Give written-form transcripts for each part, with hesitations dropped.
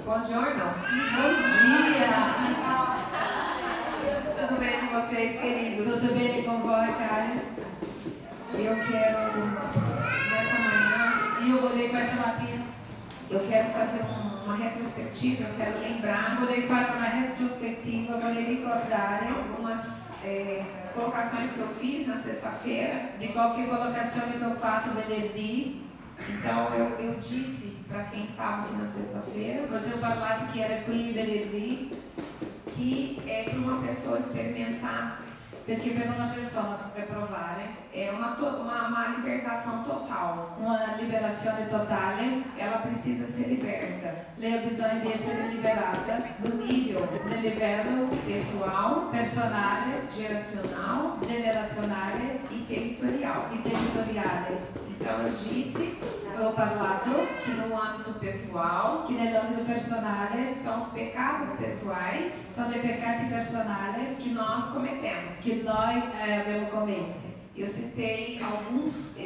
Buongiorno. Bom dia! Tudo bem com vocês, queridos? Tudo bem com voi, cari? Eu quero, nessa manhã, Io vorrei questa mattina eu quero fazer uma retrospectiva, eu quero lembrar vorrei fare una retrospettiva, vorrei ricordare algumas colocações que eu fiz na sexta-feira. di qualche collocazione che ho fatto venerdì. Então, eu disse para quem estava aqui na sexta-feira Così ho parlato chi era qui venerdì, que é para uma pessoa experimentar perché per una persona per provare uma libertação total. una liberazione totale, Ela precisa ser liberta lei ha bisogno di essere liberata do nível nel livello pessoal, personale, geracional generazionale e territorial. e territoriale. Então eu disse Ho parlato que no âmbito pessoal che nell'ambito personale são os pecados pessoais sono i peccati personali que nós cometemos. che noi abbiamo commessi. Eu citei alguns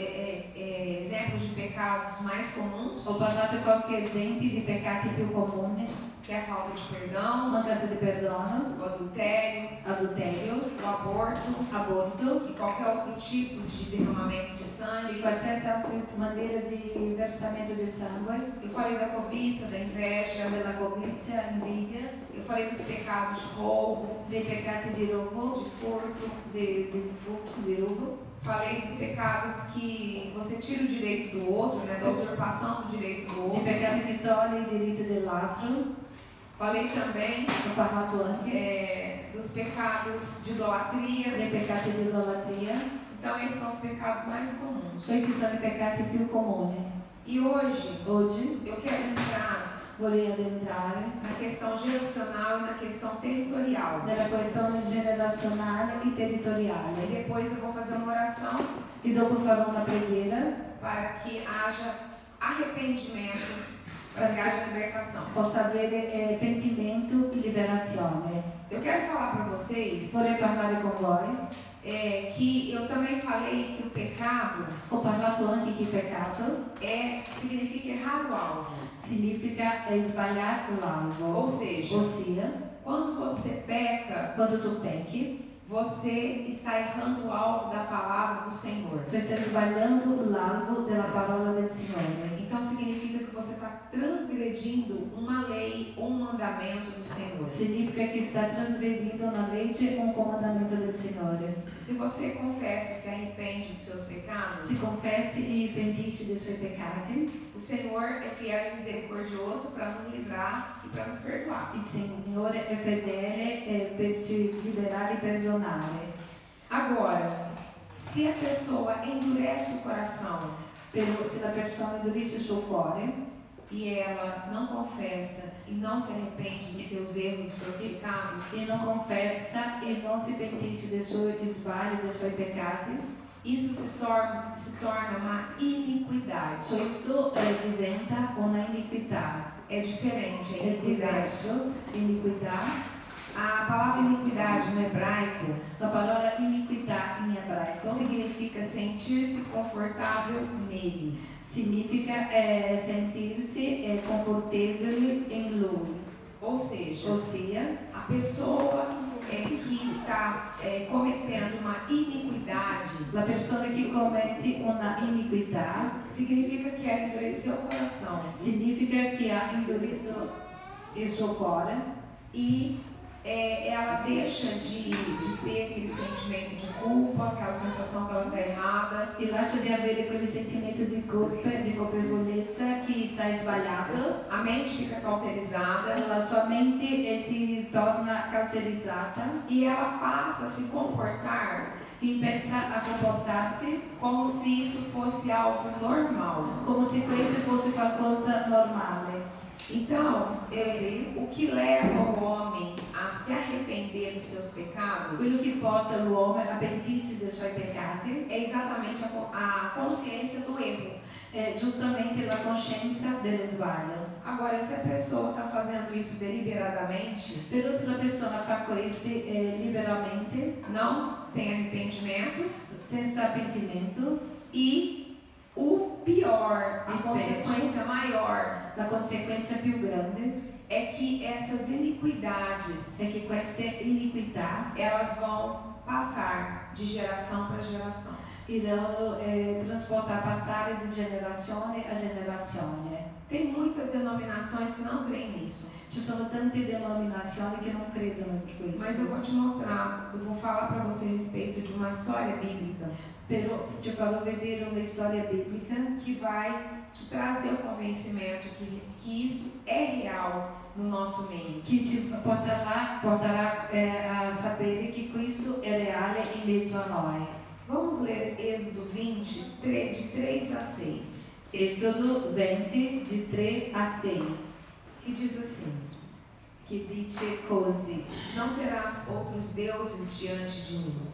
exemplos de pecados mais comuns, Ho parlato qualche esempio di peccati più comuni: que é a falta de perdão, mancanza di perdono, o adultério, adulterio, o aborto aborto e qualquer outro tipo de derramamento de sangue. e qualsiasi altra maniera di versamento di sangue, Eu falei da cobiça, da inveja, della covizia, invidia, eu falei dos pecados de roubo, dei peccati di rubo, de furto, di furto, di rubo. falei dos pecados que você tira o direito do outro, né, da usurpação do direito do Dei outro. peccati che togli i diritti dell'altro. Falei também Ho parlato anche dos pecados de idolatria. dei peccati di idolatria. Então esses são os pecados mais comuns. Questi sono i peccati più comuni. E hoje Oggi eu quero entrar vorrei addentrare na questão geracional e na questão territorial. nella questione generazionale e E territoriale. depois eu vou fazer uma oração E dopo farò una preghiera para que haja arrependimento, para que haja libertação. possa avere pentimento e liberazione. Eu quero falar para vocês Vorrei parlare con voi. que eu também falei que o pecado Ho parlato anche che peccato significa errar o alvo. significa sbagliare l'alvo. Ou seja, Ossia, quando você peca, quando tu pecchi, você está errando o alvo da palavra do Senhor. tu stai sbagliando l'alvo della parola del Signore. Então significa que você está transgredindo uma lei ou um mandamento do Senhor. Significa che sta trasgredindo una legge o un comandamento del Signore. Se você confessa e se arrepende dos seus pecados, Si confessi e pentisci dei suoi peccati, o Senhor é fiel e misericordioso para nos livrar e para nos perdoar. il Signore è fedele per ci liberare e perdonare. Agora, se a pessoa endurece o coração Però se la persona endurisce il suo cuore e ela não confessa e não se arrepende dos seus erros, dos seus pecados, e non confessa e non si pentisce dei suoi sbagli, dei suoi peccati, isso se torna uma iniquidade. questo diventa una iniquità. É diferente a È iniquidade. diverso, iniquità. A palavra iniquidade no hebraico La parola iniquità in ebraico significa sentir-se confortável nele. significa sentirsi confortevoli in Lui, Ou seja, ossia a pessoa que está cometendo uma iniquidade la persona che commette una iniquità significa que ela endureceu o coração significa che ha indurito il suo cuore e ela deixa de ter aquele sentimento de culpa, aquela sensação que ela está errada. e lascia di avere quel sentimento di colpa, di colpevolezza che sta sbagliato. A mente fica cauterizada La sua mente si torna cauterizzata e ela passa a se comportar e pensa a comportarsi como se isso fosse algo normal. come se questo fosse qualcosa normale. Então, o que leva o homem a se arrepender dos seus pecados Quello che porta l'uomo a pentirsi dei suoi peccati é exatamente a consciência do erro. è giustamente la coscienza dello sbaglio. Agora, se a pessoa está fazendo isso deliberadamente, Però se la persona fa questi liberamente, não tem arrependimento senza pentimento, e o pior, a E consequência maior la conseguenza più grande é que essas iniquidades, è che queste iniquità elas vão passar de geração para geração. irão trasportar, passare di generazione a generazione. Tem muitas denominações que não creem nisso. Ci sono tante denominazioni che non credono in questo. Mas eu vou te mostrar, eu vou falar para você a respeito de uma história bíblica. Però ti farò vedere una storia biblica que vai te trazer o convencimento que isso é real no nosso meio. che ti porterà a sapere che questo è reale in mezzo a noi. Vamos ler Êxodo 20, de 3 a 6. Esodo 20, di 3 a 6, Que diz assim: che dice così: Não terás outros deuses diante de mim.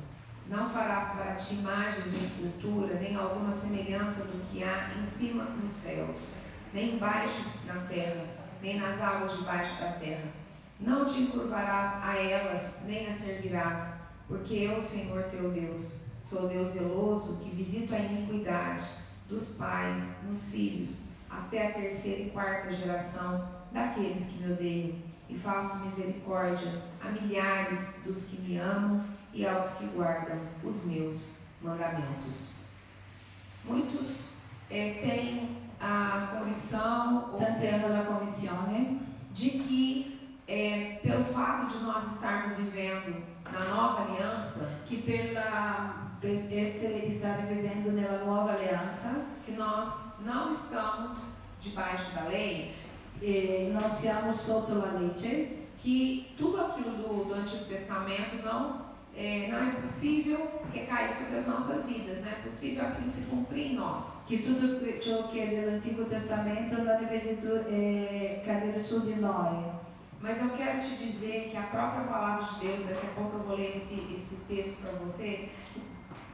Não farás para ti imagem de escultura, nem alguma semelhança do que há em cima nos céus, nem embaixo na terra, nem nas águas debaixo da terra. Não te encurvarás a elas, nem as servirás, porque eu, Senhor teu Deus, sou Deus zeloso, que visito a iniquidade dos pais nos filhos, até a terceira e quarta geração daqueles que me odeiam, e faço misericórdia a milhares dos que me amam e aos que guardam os meus mandamentos. Muitos têm a convicção tanti hanno la convinzione de que pelo fato de nós estarmos vivendo na nova aliança, che per stare vivendo nella nuova alleanza, que nós não estamos debaixo da lei, non siamo sotto la legge, que tudo aquilo do Antigo Testamento não é possível recair sobre as nossas vidas, não é possível aquilo se cumprir em nós. che tutto ciò che è dell'Antico Testamento non è venuto cadere su di noi. Mas eu quero te dizer que a própria palavra de Deus, daqui a pouco eu vou ler esse texto para você.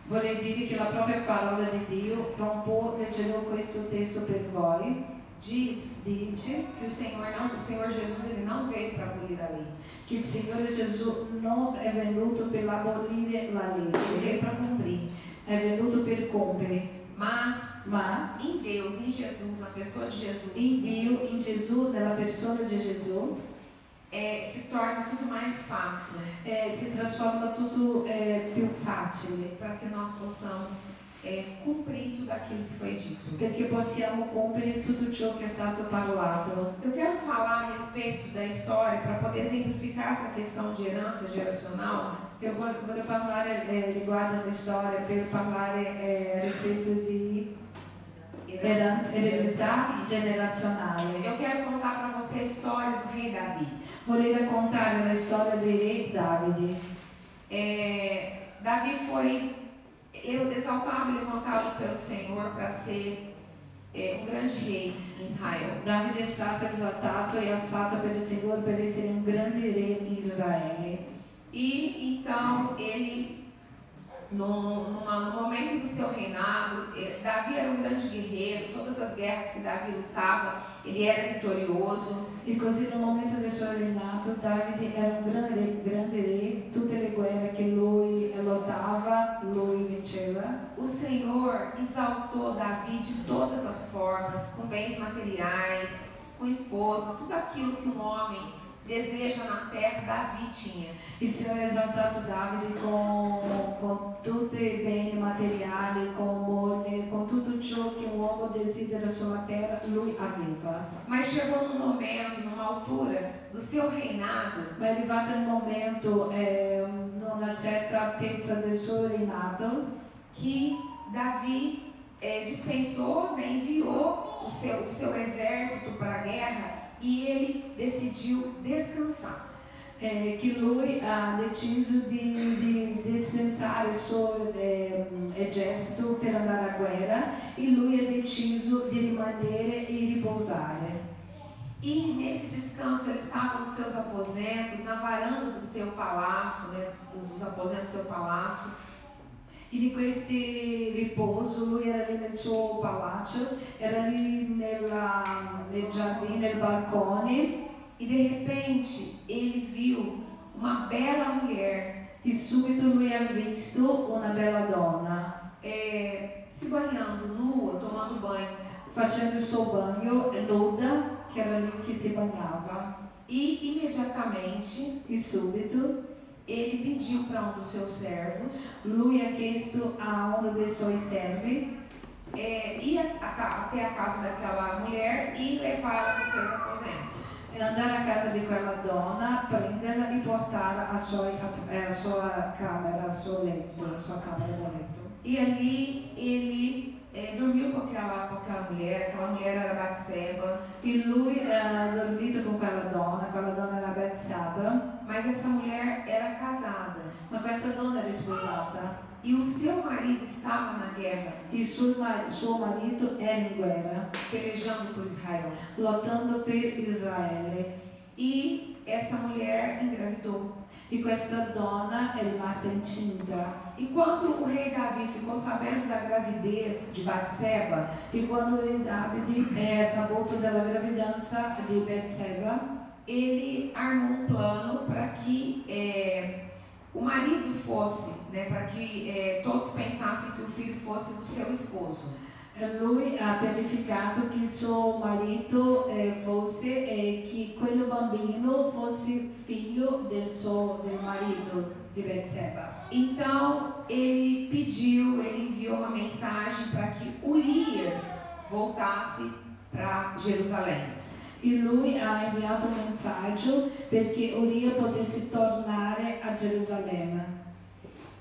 Vorrei dire che la propria parola di Dio, fra un po' leggerò questo testo per voi, dice que o Senhor Jesus ele não veio para abolir a lei. Che il Signore Gesù non è venuto per abolire la Ele legge, veio para cumprir. è venuto per compiere. Ma em Deus, em Jesus, na pessoa de Jesus, In Dio, in Gesù, nella persona di Gesù, se torna tudo mais fácil si trasforma tutto più facile, para que nós possamos cumprir tudo aquilo que foi dito. perché possiamo compiere tutto ciò che è stato parlato. Eu quero falar a respeito da história para poder exemplificar essa questão de herança geracional. Io voglio parlare riguardo alla storia, per parlare rispetto di eredità generazionale. Eu quero contar para você a história do rei Davi. Vorrei raccontare la storia dei re Davide. Davi foi exaltado e levantado pelo Senhor para ser grande rei em Israel. Davide è stato esaltato e alzato per il Signore per essere un grande re in Israele. E então ele, no momento do seu reinado, Davi era um grande guerreiro. Todas as guerras que Davi lutava, ele era vitorioso. E così nel momento del suo reinato Davide era un grande re, tutte le guerre che lui lottava, lui vinceva. O Senhor exaltou Davi de todas as formas, com bens materiais, com esposas, tudo aquilo que um homem deseja na terra, Davi tinha. Il Signore ha esaltato Davide con tutti i beni materiali, con moglie, con tutto ciò che un uomo desidera sulla terra, lui aveva. Mas chegou num momento, numa altura do seu reinado, Ma è arrivato il momento, una certa altezza del suo reinato, que Davi dispensou, enviou o seu exército para a guerra e ele decidiu descansar. Che lui ha deciso di dispensare il suo esercito per andare a guerra e lui ha deciso di rimanere e riposare. E nesse descanso ele estava nos seus aposentos, na varanda do seu palácio, dos aposentos do seu palácio. E di questi riposo lui era lì nel suo palazzo, era lì nel giardino, nel balcone. E de repente ele viu uma bela mulher E subito lui ha visto una bella donna se banhando, nua, tomando banho. facendo il suo bagno, nuda, que era ali que se banhava. E imediatamente E subito ele pediu para um dos seus servos lui ha chiesto a uno dei suoi servi ir até a casa daquela mulher e levá-la para os seus aposentos. e andare a casa di quella donna, prenderla e portarla a sua camera, al suo letto, alla sua camera da letto. E ali ele dormiu com aquela mulher era Batseba. E lui ha dormito con quella donna era Betsaba, Mas essa mulher era casada ma questa donna era sposata e o seu marido estava na guerra, e suo marito era in guerra, pelejando por Israel. lottando per Israele. E essa mulher engravidou. E questa donna è rimasta incinta. E quando o rei Davi ficou sabendo da gravidez de Batseba, E quando il re Davide saputo della gravidanza di Betseba, ele armou um plano para que o marido fosse, para que todos pensassem que o filho fosse do seu esposo. lui ha pianificato che suo marito fosse e che quel bambino fosse figlio del marito di Betseba. Então ele enviou uma mensagem para que Urias voltasse para Jerusalém. E lui ha inviato un messaggio perché Uria potesse tornare a Gerusalemme.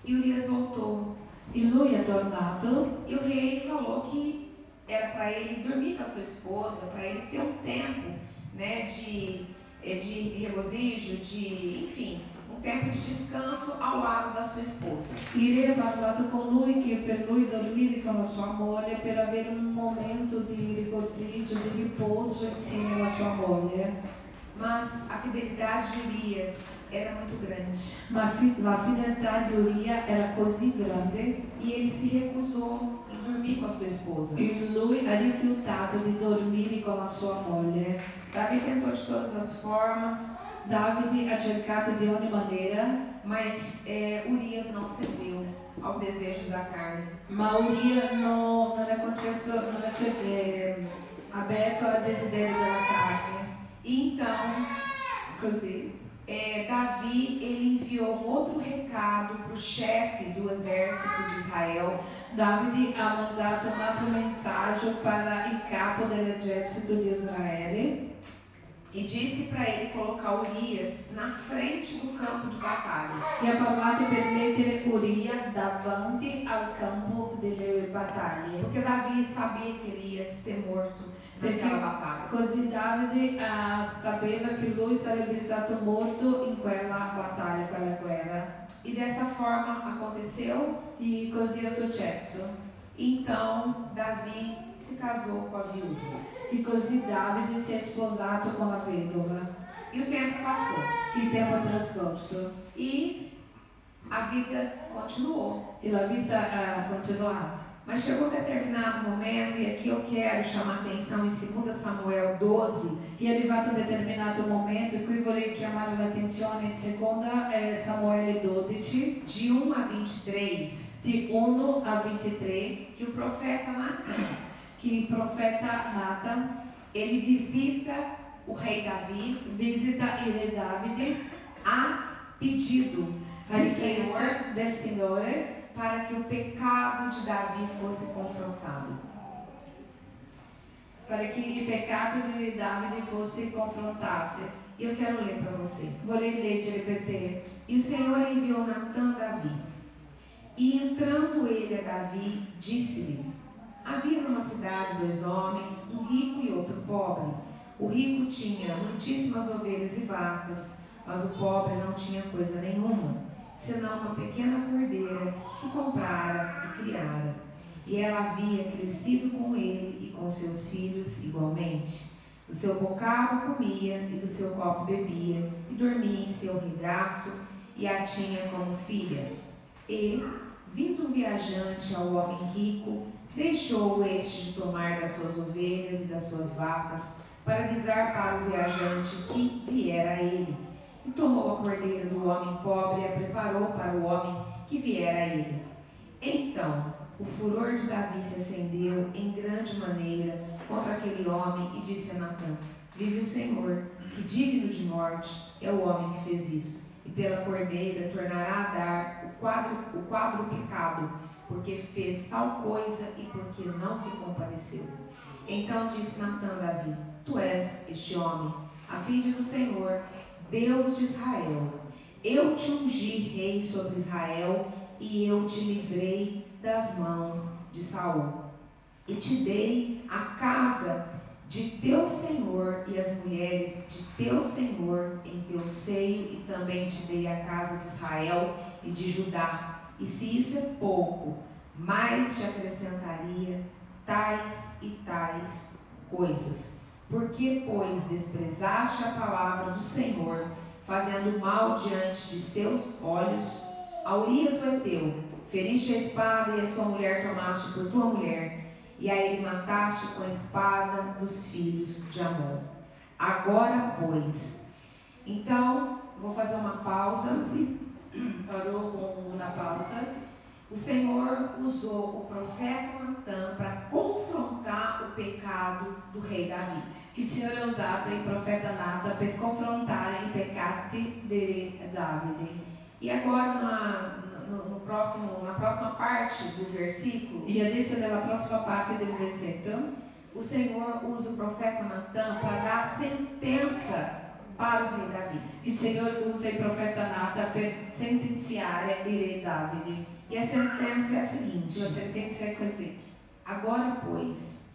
E Urias voltou. E lui è tornato E o rei falou que era para ele dormir com a sua esposa, para ele ter um tempo, de regozijo, enfim, um tempo de descanso ao lado da sua esposa. Il re ha parlato con lui che per lui dormire con la sua moglie per avere un momento di rigoziggio, di riposo insieme alla sua moglie. Mas a fidelidade de Urias era muito grande. Ma la fedeltà di Uria era così grande E ele se recusou em dormir com a sua esposa. e lui ha rifiutato di dormire con la sua moglie. Davi tentou de todas as formas, Davide ha cercato di ogni maniera, mas Urias não cedeu aos desejos da carne. ma Uria non è concesso, non è aperto al desiderio della carne. E então, Così Davi ele enviou um outro recado para o chefe do exército de Israel. Davide ha mandato un altro messaggio para il capo dell'esercito di Israele E disse para ele colocar Urias na frente do campo de batalha. e ha parlato per mettere Uria davanti al campo delle battaglie. Porque Davi sabia que ele ia ser morto naquela batalha. Così Davide sapeva che lui sarebbe stato morto in quella battaglia, quella guerra. E dessa forma aconteceu. E così è successo. Então Davi se casou com a viúva. E così Davide si è sposato con la vedova. E o tempo passou. Il tempo è trascorso E a vida continuou. e la vita ha continuato. Mas chegou um determinado momento, e aqui eu quero chamar a atenção em 2 Samuel 12, È arrivato un determinato momento, e qui vorrei chiamare l'attenzione in seconda Samuele 12, de 1 a 23, di 1 a 23, que o profeta Natan, che il profeta Nathan ele visita o rei Davi visita il re Davide a pedido a do richiesta Senhor del Signore para que o pecado de Davi fosse confrontado. para che il peccato di Davide fosse confrontato. E eu quero ler para você. Vorrei leggere per te. E o Senhor enviou Natan a Davi. E entrando ele a Davi, disse-lhe: havia numa cidade 2 homens, um rico e outro pobre. O rico tinha muitíssimas ovelhas e vacas, mas o pobre não tinha coisa nenhuma, senão uma pequena cordeira que comprara e criara. E ela havia crescido com ele e com seus filhos igualmente. Do seu bocado comia e do seu copo bebia, e dormia em seu regaço, e a tinha como filha. E, vindo um viajante ao homem rico, deixou este de tomar das suas ovelhas e das suas vacas, para guisar para o viajante que viera a ele. E tomou a cordeira do homem pobre e a preparou para o homem que viera a ele. Então, o furor de Davi se acendeu em grande maneira contra aquele homem e disse a Natã: Vive o Senhor, que digno de morte é o homem que fez isso, e pela cordeira tornará a dar o quadruplicado, porque fez tal coisa e porque não se compadeceu. Então disse Natã a Davi: Tu és este homem. Assim diz o Senhor, Deus de Israel: Eu te ungi rei sobre Israel, e eu te livrei das mãos de Saul, e te dei a casa de teu senhor e as mulheres de teu senhor em teu seio, e também te dei a casa de Israel e de Judá. E se isso é pouco, mais te acrescentaria tais e tais coisas. Porque, pois, desprezaste a palavra do Senhor, fazendo mal diante de seus olhos, a Urias o Heteu, feriste a espada, e a sua mulher tomaste por tua mulher, e a ele mataste com a espada dos filhos de Amon. Agora, pois, então, vou fazer uma pausa. Parou uma pausa. O Senhor usou o profeta Natã para confrontar o pecado do rei Davi. Il Signore ha usato il profeta Nathan per confrontare i peccati di Davide. E agora, na próxima parte do versículo, E adesso nella prossima parte del versetto, o Senhor usa o profeta Natã para dar a sentença para o rei Davi. il Signore usa il profeta Nathan per sentenziare il re Davide. E a sentença é a seguinte: La sentenza è così: Agora, pois,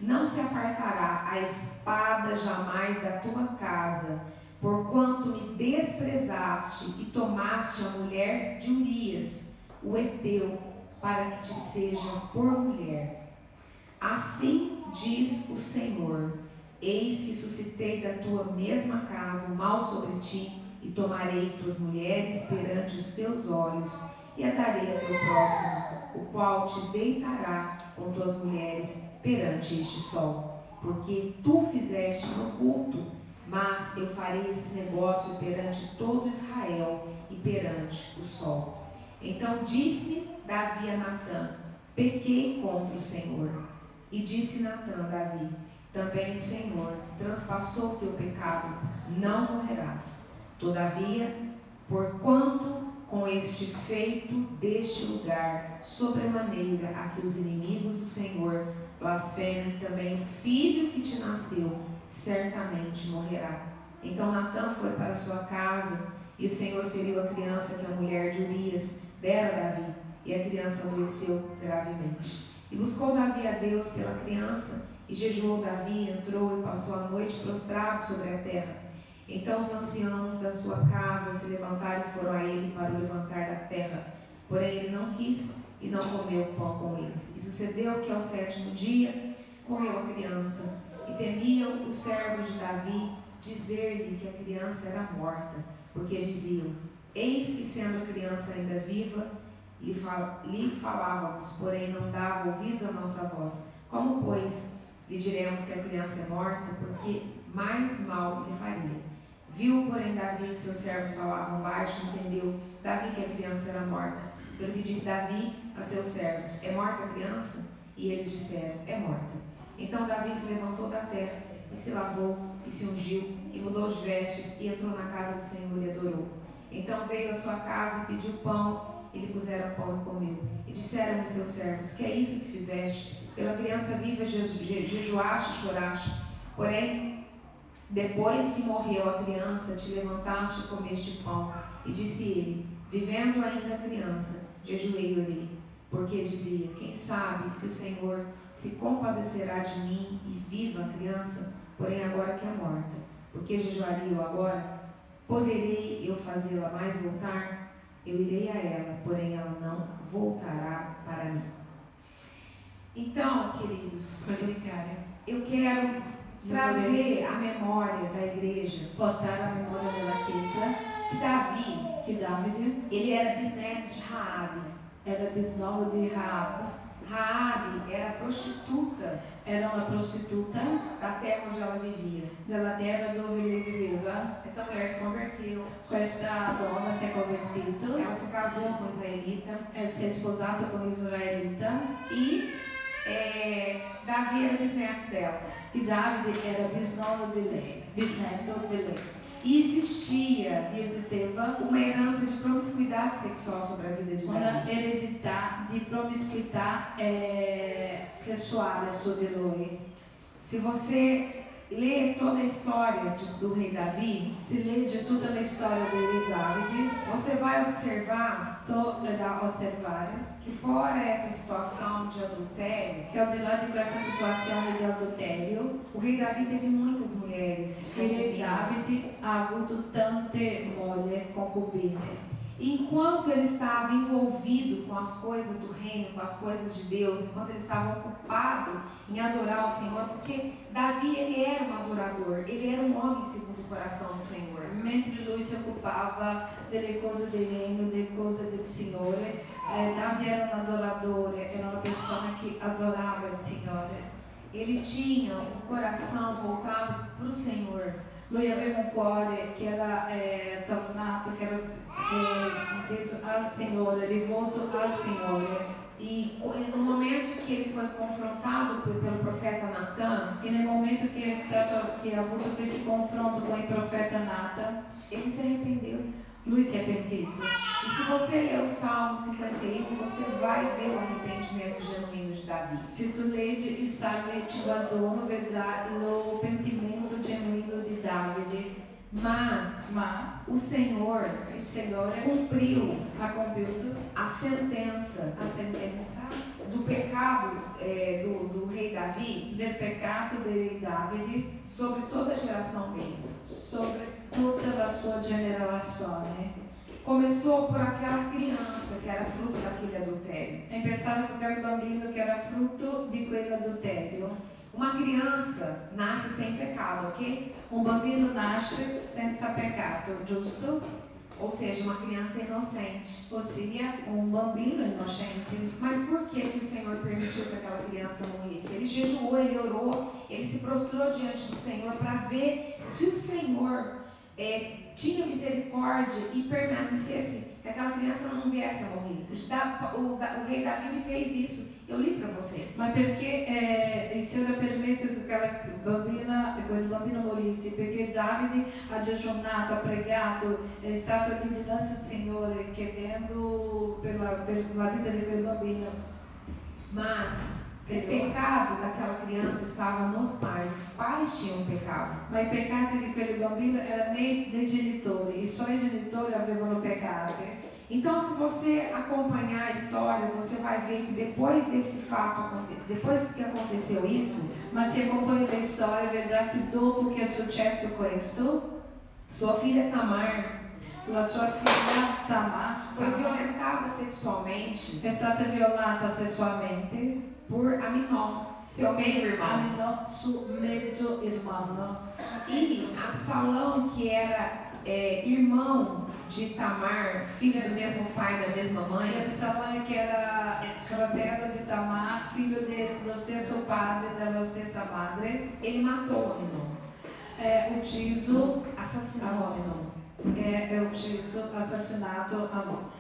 não se apartará a espada jamais da tua casa, porquanto me desprezaste e tomaste a mulher de Urias, o Heteu, para que te seja por mulher. Assim diz o Senhor: Eis que suscitei da tua mesma casa o mal sobre ti, e tomarei tuas mulheres perante os teus olhos, e a darei a teu próximo, o qual te deitará com tuas mulheres perante este sol. Porque tu fizeste no culto, mas eu farei esse negócio perante todo Israel e perante o sol. Então disse Davi a Natã: Pequei contra o Senhor. E disse Natã a Davi: Também o Senhor transpassou o teu pecado, não morrerás. Todavia, porquanto com este feito deste lugar, sobremaneira a que os inimigos do Senhor blasfemem, também o filho que te nasceu certamente morrerá. Então Natã foi para sua casa, e o Senhor feriu a criança que a mulher de Urias dera a Davi, e a criança adoeceu gravemente. E buscou Davi a Deus pela criança, e jejuou Davi, entrou e passou a noite prostrado sobre a terra. Então os anciãos da sua casa se levantaram e foram a ele para o levantar da terra. Porém ele não quis e não comeu pão com eles. E sucedeu que ao 7º dia morreu a criança, e temiam os servos de Davi dizer-lhe que a criança era morta, porque diziam: Eis que sendo a criança ainda viva, lhe falávamos, porém não dava ouvidos à nossa voz. Como, pois, lhe diremos que a criança é morta, porque mais mal lhe faria? Viu, porém, Davi que seus servos falavam baixo, entendeu Davi que a criança era morta. Pelo que disse Davi a seus servos: É morta a criança? E eles disseram: É morta. Então Davi se levantou da terra, e se lavou, e se ungiu, e mudou de vestes, e entrou na casa do Senhor e adorou. Então veio à sua casa e pediu pão, e lhe puseram pão e comeu. E disseram-lhe seus servos: Que é isso que fizeste? Pela criança viva jejuaste e choraste. Porém, depois que morreu a criança, te levantaste e comeste pão. E disse ele: Vivendo ainda a criança, jejuei e orei. Porque dizia: Quem sabe se o Senhor se compadecerá de mim e viva a criança, porém agora que é morta. Porque jejuaria eu agora? Poderei eu fazê-la mais voltar? Eu irei a ela, porém ela não voltará para mim. Então, queridos, eu quero trazer a memória da igreja, portare a memoria della Chiesa que Davi, che Davide ele era bisneto de Raabe. era bisnonno di Raab. Raabe era prostituta Era una prostituta da terra onde ela vivia. della terra dove lei viveva. Essa mulher se converteu, Questa donna si è convertita, ela se casou com um israelita si è sposata con un israelita e Davi era bisneto dela. E Davide era bisneto de lei. E existia E esisteva uma herança de promiscuidade sexual sobre a vida de una Davi. eredità di promiscuità sessuale su di lui. Se você lê toda a história do rei Davi, Se legge tutta la storia di re Davide, você vai observar è da osservare que fora essa situação de adultério, che al di là di questa situazione di adulterio, o rei Davi teve muitas mulheres il re concubinas. Davide ha avuto tante mogli concubine. E enquanto ele estava envolvido com as coisas do reino, com as coisas de Deus, enquanto ele estava ocupado em adorar o Senhor, porque Davi ele era um adorador, ele era um homem segundo o coração do Senhor. Mentre lui si occupava delle cose del regno, delle cose del Signore, Davide era un adoratore, era una persona che adorava il Signore. Ele tinha um coração voltado para o Senhor. Lui aveva un cuore che era tornato, che era inteso al Signore, rivolto al Signore. E no momento que ele foi confrontado pelo profeta Natan, E nel momento che ha avuto questo confronto con il profeta Natan, ele se arrependeu. lui si è pentito. E se você ler o Salmo 51, você vai ver o arrependimento genuíno de Davi. Se tu leggi il Salmo 51, vedrai lo pentimento genuino di Davide. Mas o Senhor Il Signore cumpriu ha compiuto a sentença la sentenza do pecado do rei Davi del peccato di Davide sobre toda a geração dele. sobre tutta la sua generazione. Começou por aquela criança que era fruto daquele adultério. È pensato con quel bambino che era frutto di quell'adulterio. Uma criança nasce sem pecado, ok? Un bambino nasce senza peccato, giusto? Ou seja, uma criança inocente. Ossia un bambino innocente. Mas por que o Senhor permitiu que aquela criança morresse? Ele jejuou, ele orou, ele se prostrou diante do Senhor para ver se o Senhor tinha misericórdia e permanecesse, que aquela criança não viesse a morrer. O rei Davi ele fez isso. Eu li para vocês. Ma perché il Signore ha permesso che quel bambino morisse? Perché Davide ha jejunato, ha pregato, è stato lì dinanzi al Signore chiedendo per la vita di quel bambino. Mas o pecado daquela criança estava nos pais. Os pais tinham pecado. Ma i peccati di quel bambino erano dei genitori, i suoi genitori avevano peccati. Então, se você acompanhar a história, você vai ver que depois desse fato, depois que aconteceu isso, Ma se accompagna la storia vedrà che dopo che è successo questo, sua filha Tamar la sua figlia Tamar foi violentada sexualmente è stata violata sessualmente por Aminon, seu meio-irmão. Aminon, suo mezzo irmão. E Absalão, que era irmão de Tamar, filho do mesmo pai, da mesma E mãe, Absalone che era fratello di Tamar, figlio dello stesso padre, della stessa madre, ele matou Aminon, ucciso, assassinou Aminon. è ucciso, assassinato Amon.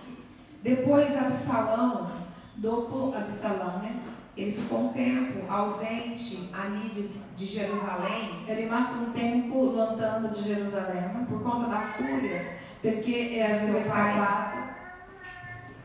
Depois Absalão, Dopo Absalone ele ficou um tempo ausente ali de Jerusalém è rimasto un tempo lontano di Gerusalemme por conta da fúria perché aveva scappato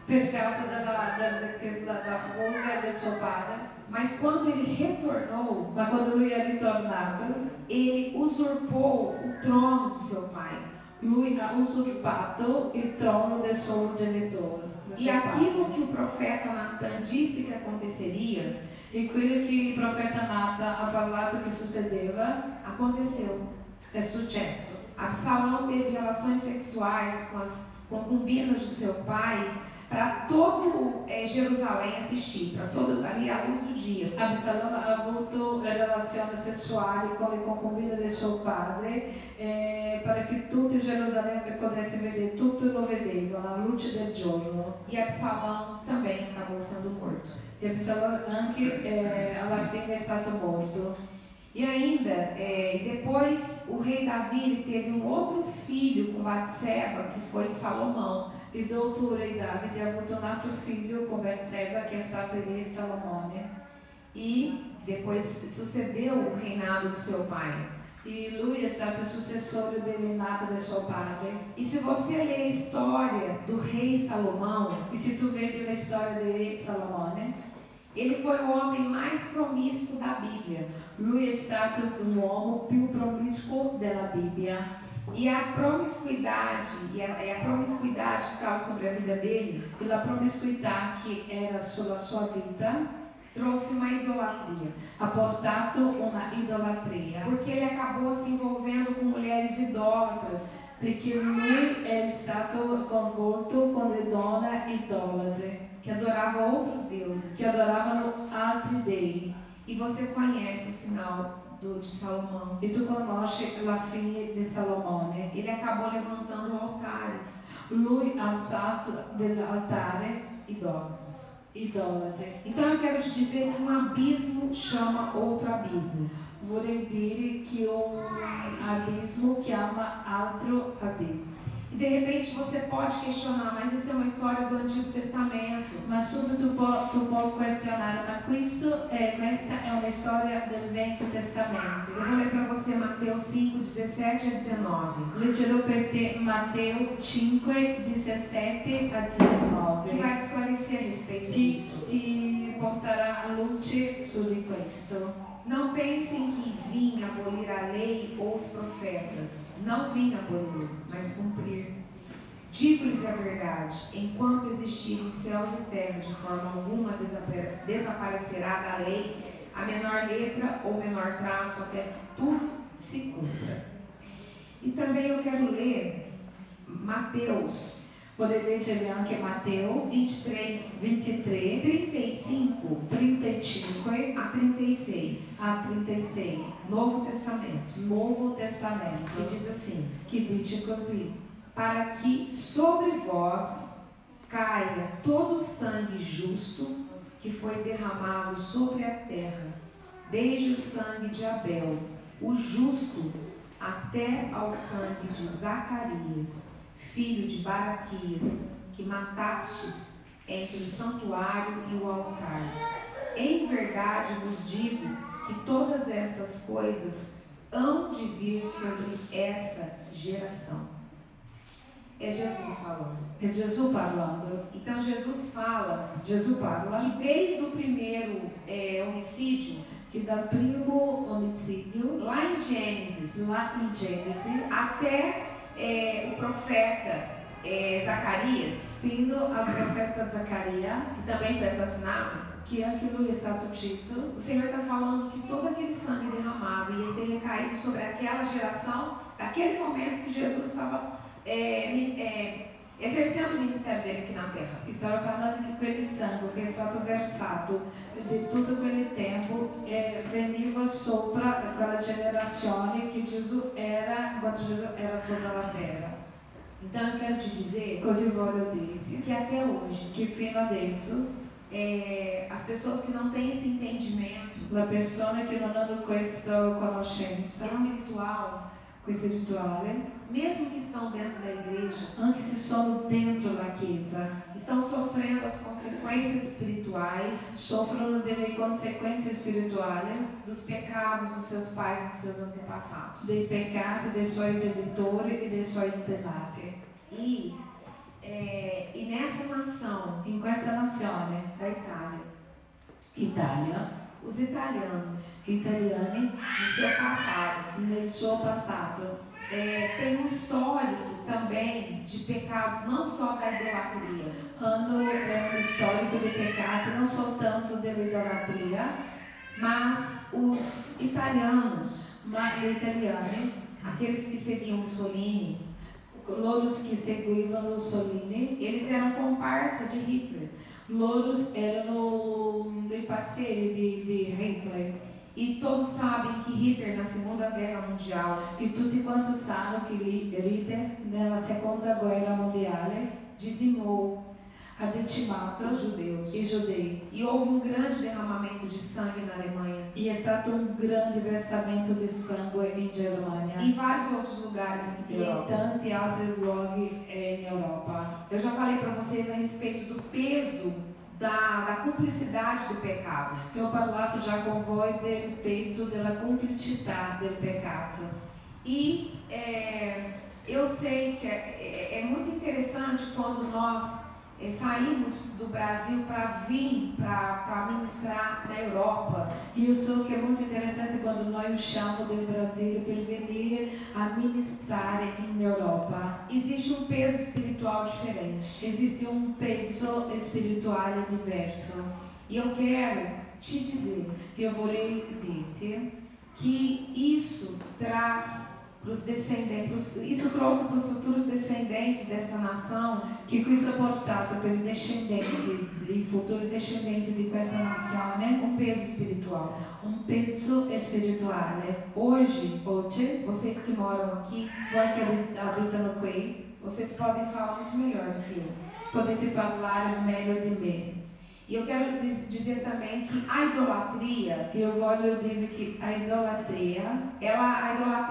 per causa della fuga del suo padre. Mas quando ele retornou, Ma quando lui è ritornato, ele usurpou o trono do seu pai. lui ha usurpato il trono del suo genitore. E aquilo que o profeta Natan disse que aconteceria, E quello che il profeta Natan ha parlato che succedeva aconteceu. è successo. Absalão teve relações sexuais com as concubinas do seu pai para todo Jerusalém assistir, para todo ali à luz do dia. Absalone ha avuto relazioni sessuali con le concubine del suo padre per che tutti in Gerusalemme potessero vedere, tutti lo vedevano alla luce del giorno. E Absalão também acabou sendo morto. E Absalone anche alla fine è stato morto. E ainda, depois o rei Davi ele teve um outro filho com Batseba, que foi Salomão. E dopo il re Davide ha avuto un altro figlio con Betseba che è stato il re Salomone. e depois sucedeu o reinado do seu pai. E lui è stato il successore del reinado del suo padre. E se você ler a história do rei Salomão, E se tu vedi la storia di re Salomone, ele foi o homem mais promíscuo da Bíblia. lui è stato l'uomo più promiscuo della Bibbia. E a promiscuidade, a promiscuidade que estava sobre a vida dele, E la promiscuità che era sulla sua vita trouxe uma idolatria. ha portato una idolatria. Porque ele acabou se envolvendo com mulheres idólatras. Perché lui è stato coinvolto con le donne idolatre Que adoravam outros deuses. che adoravano altri dei. E você conhece o final de Salomão. E tu conosci la fine di Salomone. Ele acabou levantando altares Lui ha alzato dell'altare idólatras. idolatre. Então eu quero te dizer que um abismo chama outro abismo. Vorrei dire che abismo chiama altro abismo. E de repente você pode questionar, mas isso é uma história do Antigo Testamento. Ma subito tu puoi questionare, ma questa è una storia del Vecchio Testamento. Eu vou ler para você Mateus 5, 17 a 19. Leggerò per te Matteo 5, 17 a 19. Que vai te esclarecer a respeito disso. Ti porterà luce su di questo. Não pensem que vim abolir a lei ou os profetas. Não vim abolir, mas cumprir. Digo-lhes a verdade: enquanto existirem céus e terra, de forma alguma desaparecerá da lei a menor letra ou menor traço, até que tudo se cumpra. E também eu quero ler Mateus. Vorrei leggere anche Matteo 23, 23, 35 35 a 36. a 36. Novo Testamento. Nuovo Testamento. Que diz assim: Che dice così: para que sobre vós caia todo o sangue justo que foi derramado sobre a terra, desde o sangue de Abel, o justo, até ao sangue de Zacarias, filho de Baraquias, que matastes entre o santuário e o altar. Em verdade vos digo que todas estas coisas hão de vir sobre essa geração. É Jesus falando. È Gesù parlando. Então Jesus fala Gesù parla que desde o primeiro homicídio, che dal primo omicidio, lá em Gênesis, là in Genesi, até o profeta Zacarias, fino al profeta Zaccaria, que também foi assassinado, che anche lui è stato ucciso, o Senhor está falando que todo aquele sangue derramado ia ser recaído sobre aquela geração, daquele momento que Jesus estava exercendo o ministério dele aqui na terra. e stava parlando che quel sangue che è stato versato di tutto quel tempo veniva sopra quella generazione che Gesù era, quando Gesù era sopra la terra. Então eu quero te dizer Così voglio dirti que até hoje, che fino adesso as pessoas que não têm esse entendimento le persone che non hanno questa conoscenza, espiritual, questo rituale, mesmo que estão dentro da igreja, anche se sono dentro la chiesa, estão sofrendo as consequências espirituais soffrono delle conseguenze spirituali dos pecados dos seus pais e dos seus antepassados. dei peccati dei suoi genitori e dei suoi antenati. E nessa nação In questa nazione, da Itália, Italia, os italianos, italiani no seu passado, nel suo passato têm um histórico também de pecados, não só da idolatria, hanno un storico di peccati non soltanto dell'idolatria, mas os italianos, ma gli italiani, aqueles que seguiam Mussolini, loro che seguivano Mussolini, eles eram comparsa de Hitler. loro erano dei parzieri di Hitler. E todos sabem que Hitler, na Segunda Guerra Mundial, E tutti quanti sanno che Hitler nella seconda guerra mondiale dizimou ha decimato os judeus. i giudei. E houve um grande derramamento de sangue na Alemanha. E è stato un grande versamento di sangue in Germania E em vários outros lugares aqui e da in Europa. tanti altri luoghi in Europa. Eu já falei para vocês a respeito do peso da cumplicidade do pecado. Eu ho parlato già con voi del peso della complicità del peccato. E eu sei que é muito interessante quando nós saímos do Brasil para vir para ministrar na Europa. Io so che è molto interessante quando noi usciamo del Brasile per venire a ministrare in Europa. Existe um peso espiritual diferente. Esiste un peso spirituale diverso. E eu quero te dizer, Io vorrei dirti que isso traz para os descendentes, isso trouxe para os futuros descendentes dessa nação, che questo ha portato per i futuri discendenti di questa nazione peso espiritual. un peso spirituale. Oggi, Vocês que moram aqui, voi che abitano qui, vocês podem falar muito melhor do que eu. potete parlare meglio di me. E eu quero dizer também que a idolatria, Io voglio dirvi che a idolatria ela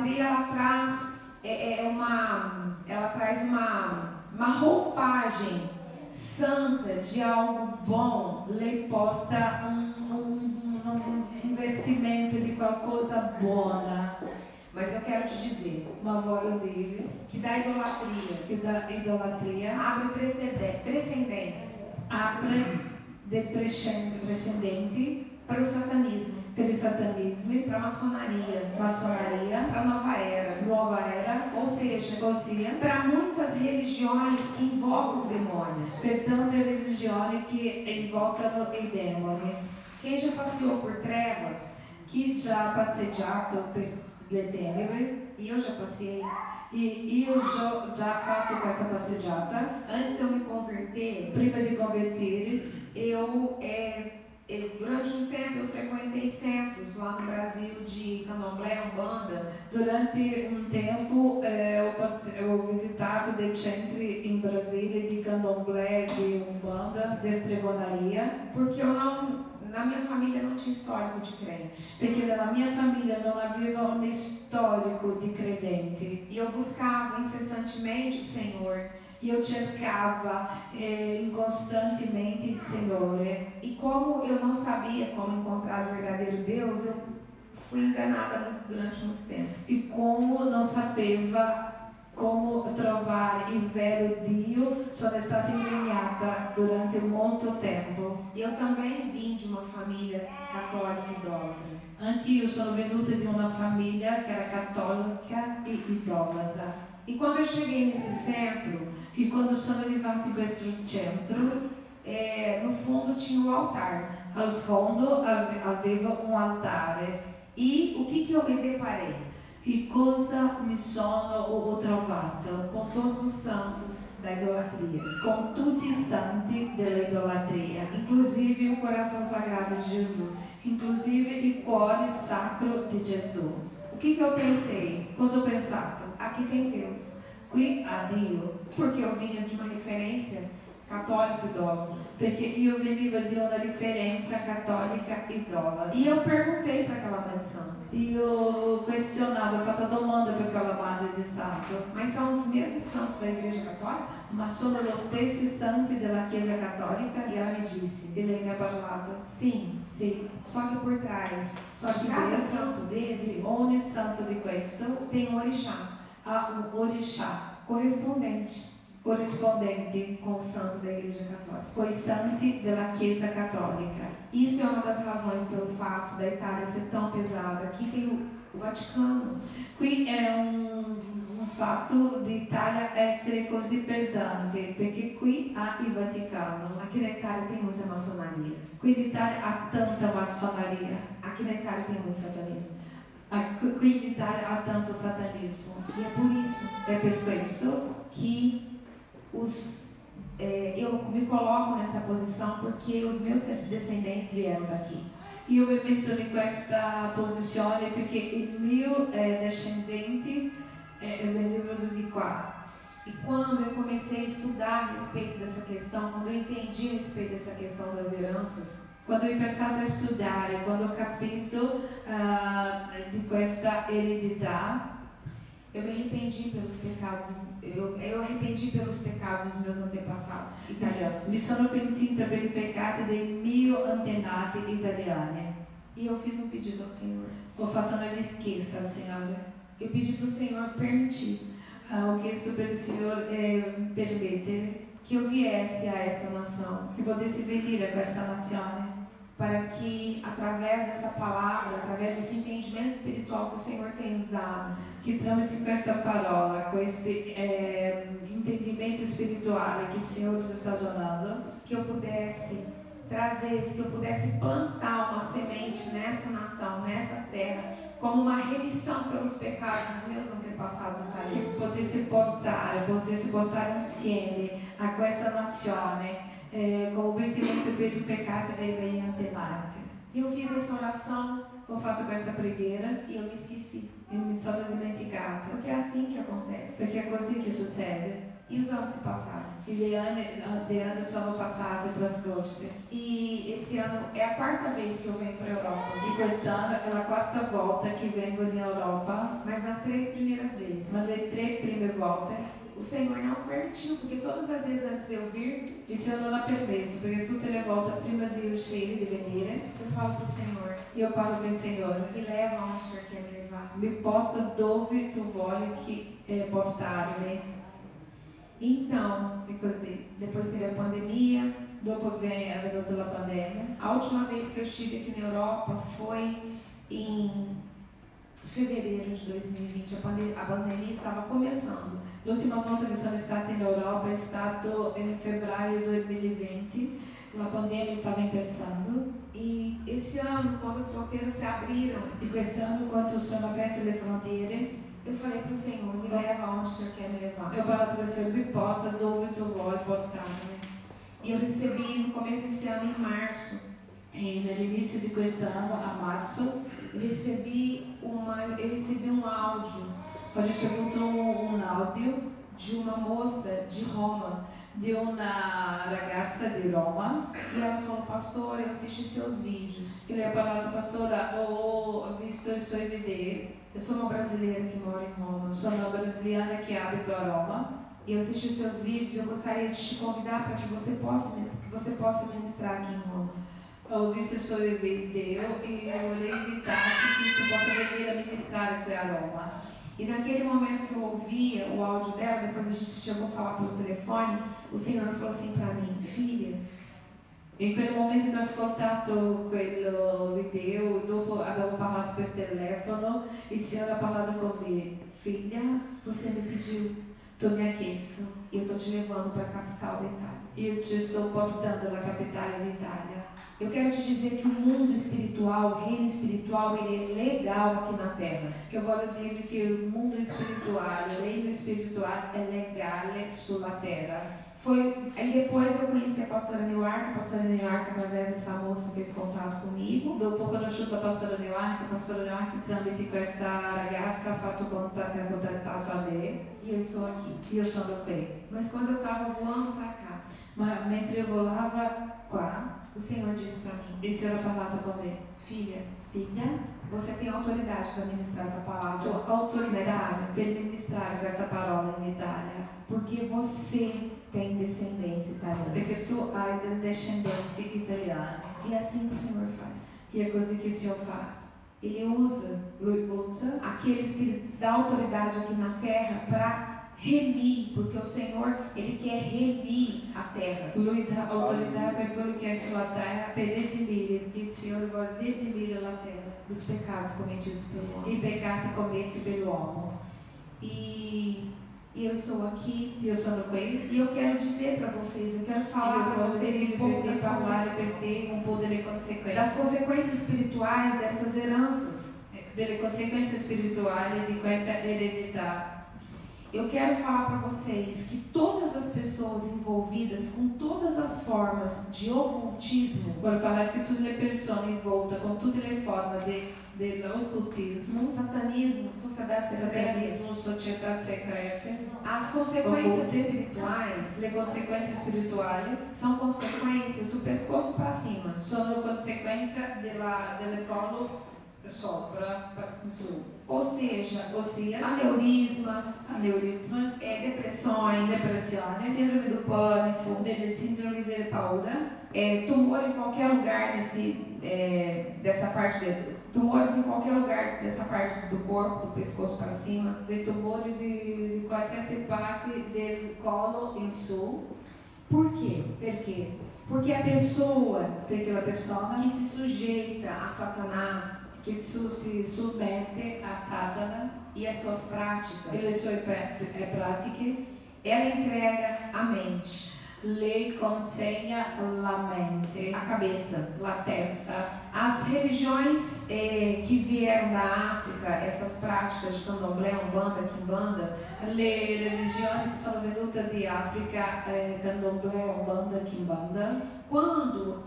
traz ela traz uma roupagem santa de algo bom. lei porta un vestimento di qualcosa buona, Mas eu quero te dizer ma voglio dirvi que da idolatria che da idolatria abre precedentes apre dei precedenti para o satanismo, per i satanismi, para a maçonaria, massoneria, para a nova era. nuova era, Ou seja, ossia para muitas religiões que invocam demônios. per tante religioni che invocano i demoni. Quem já passeou por trevas, Chi già ha passeggiato per le tenebre, e eu já passei, e io già fatto questa passeggiata, antes de eu me converter, prima di convertire, durante um tempo eu frequentei centros lá no Brasil de candomblé, umbanda. durante un tempo ho visitato dei centri in Brasile di candomblé, di umbanda, di stregonaria, Porque na minha família não tinha histórico de crente. perché nella mia famiglia non aveva un storico di credenti. E eu buscava incessantemente o Senhor. Io cercavo incostantemente il Signore, E como eu não sabia como encontrar o verdadeiro Deus, eu fui enganada durante muito tempo. e como non sapeva come trovare il vero Dio, sono stata ingannata durante molto tempo. E eu também vim de uma família católica idólatra. Anch'io sono venuta di una famiglia che era cattolica e idolatra. E quando eu cheguei nesse centro, E quando sono arrivati in questo centro, no fundo tinha o altar. al fondo aveva un altare. E o que eu me deparei? E cosa ho trovato? Com todos os santos da idolatria. Con tutti i santi dell'idolatria, Inclusive o coração sagrado de Jesus. inclusive il cuore sacro di Gesù. O que eu pensei? Cosa ho pensato? Aqui tem Deus. Qui a Dio, Porque eu vinha de uma referência católica idólatra. perché io venivo di una riferenza cattolica idolatra. E eu perguntei para aquela mãe de santo: Io ho questionato, ho fatto domande per quella madre di santo, mas são os mesmos santos da Igreja Católica? ma sono lo stessi santi della Chiesa Cattolica? E ela me disse: E lei mi ha parlato. sim. Sì, Só que por trás só de che cada dentro santo di desse ogni santo di questo tem um orixá ha un orishà correspondente corrispondenti com o santo da Igreja Católica. coi santi della Chiesa Cattolica. Isso é uma das razões pelo fato da Itália ser tão pesada. Aqui tem o Vaticano. Qui è un fatto di Italia essere così pesante, perché qui ha il Vaticano. Aqui na Itália tem muita maçonaria. Qui l'Italia ha tanta massoneria. Aqui na Itália tem muito satanismo. Qui l'Italia ha tanto satanismo. E é por isso È per questo que eu me coloco nessa posição, porque os meus descendentes vieram daqui. io mi metto in questa posizione perché i miei discendenti venivano di qua. E quando eu comecei a estudar a respeito dessa questão, quando eu entendi a respeito dessa questão das heranças, Quando ho iniziato a studiare, quando ho capito di questa eredità, Eu me arrependi pelos pecados, eu arrependi pelos pecados dos meus antepassados italianos. Mi sono pentita per i peccati dei miei antenati italiani. E eu fiz um pedido ao Senhor. Ho fatto una richiesta al Signore. Eu pedi para o Senhor permitir Ho chiesto per il Signore permettere que eu viesse a essa nação, che potessi venire a questa nazione, para que através dessa palavra, através desse entendimento espiritual que o Senhor tem nos dado, che tramite questa parola, questo intendimento spirituale che il Signore ci sta donando, que eu pudesse trazer, que eu pudesse plantar uma semente nessa nação, nessa terra, como uma remissão pelos pecados dos meus antepassados che italianos. potessi portare insieme a questa nazione come pentimento per i peccati dei miei antenati. Eu fiz essa oração Ho fatto questa preghiera e eu me esqueci, e mi sono dimenticata, porque é assim que acontece. perché è così che succede. E os anos se passaram. Gli anni sono passati, trascorsi. E esse ano é a quarta vez que eu venho para a Europa. E quest'anno è la quarta volta che vengo in Europa, Mas nas 3 primeiras vezes, ma le 3 prime volte o Senhor não permitiu, porque todas as vezes antes de eu vir, il Signore non ha permesso, perché tutte le volte prima di uscire, di venire, eu falo para o Senhor, io parlo con il Signore. me leva aonde o Senhor quer me levar. Mi porta dove tu vuoi portarmi. Então, E così. depois teve a pandemia. Dopo è venuta la pandemia. A última vez que eu estive aqui na Europa foi em fevereiro de 2020. A pandemia estava começando. L'ultima volta che sono stata in Europa è stato in febbraio 2020, la pandemia stava iniziando. E esse ano, quando as fronteiras se abriram, E quest'anno, quando sono aperte le frontiere, eu falei para o Senhor, me leva aonde o Senhor quer me levar. io ho parlato con il Signore, mi porta dove tu vuoi portarmi. E eu recebi no começo desse ano, em março, E nell'inizio di quest'anno, a marzo, eu recebi um áudio ho ricevuto un audio de uma moça de Roma. di una ragazza di Roma E ela falou, pastor, eu assisti seus vídeos. che le ha parlato, pastora, ho visto i suoi video, Eu sou uma brasileira que mora em Roma. sono brasiliana che abito a Roma. E eu assisti os seus vídeos, eu gostaria de te convidar para que você possa ministrar aqui em Roma. Ho visto i suoi video e vorrei invitarti che tu possa venire a ministrare qui a Roma. E naquele momento que eu ouvia o áudio dela, depois a gente chegou a falar pelo telefone, o Senhor falou assim para mim, filha, In quel momento che ho ascoltato quel video, dopo abbiamo parlato per telefono, il Signore ha parlato con me, figlia, você me pediu tu mi hai chiesto, e eu estou te levando para a capital da Itália. io ci sto portando alla capitale d'Italia. Eu quero te dizer que o mundo espiritual, o reino espiritual, ele é legal aqui na Terra. Io voglio dirvi che il mondo spirituale, il regno spirituale è legale sulla terra. Aí depois eu conheci a pastora Neuarca através dessa moça fez contato comigo. Dopo ho conosciuto la pastora Neuarca tramite questa ragazza ha contattato a me. E eu estou aqui. Io sono qui. Mas quando eu estava voando para cá, Ma mentre io volava qua, o Senhor disse para mim, il Signore ha parlato con me. filha, Figlia, você tem autoridade para ministrar essa tu palavra hai na autorità Itália, per ministrare questa parola in Italia, porque você tem descendentes perché italianos. tu hai dei discendenti italiani. E é assim que o Senhor faz. E è così che il Signore fa. Ele usa Lui usa aqueles que Ele dá autoridade aqui na terra para remir, porque o Senhor, Ele quer remir a terra. Lui dà autorità per quello che è sulla terra, per redimire, perché il Signore vuole redimire la terra, Dos pecados cometidos pelo i homem. peccati commessi per l'uomo. E eu estou aqui Io sono qui, e eu quero dizer para vocês, eu quero falar io para voglio vocês dire um pouco per te, das parlare per te un po' delle consequências conseguenze espirituais dessas heranças. delle conseguenze spirituali di questa eredità. Eu quero falar para vocês que todas as pessoas envolvidas com todas as formas de ocultismo, Voglio parlare che tutte le persone involte con tutte le forme dell'occultismo, satanismo, sociedades secretas, satanismo, società segrete, as consequências Occulte. espirituais le conseguenze spirituali são consequências do pescoço para cima. sono conseguenza del collo sopra, su. Ou seja, Ossia aneurismas, aneurisma, depressões, depressione, síndrome do pânico, delle sindrome della paura, tumor em qualquer lugar dessa parte, tumores em qualquer lugar dessa parte do corpo, do pescoço para cima. dei tumori di qualsiasi parte del collo in su. Por quê? Perché? Porque a pessoa Perché la persona que se sujeita a Satanás che si sommette a Satana e as suas e le práticas, sue pratiche, ela entrega a mente, lei consegna la mente, a cabeça. la testa. As religiões que vieram da África, essas práticas de candomblé, umbanda, quimbanda, Le religioni che sono venute di Africa, candomblé, umbanda, kimbanda, quando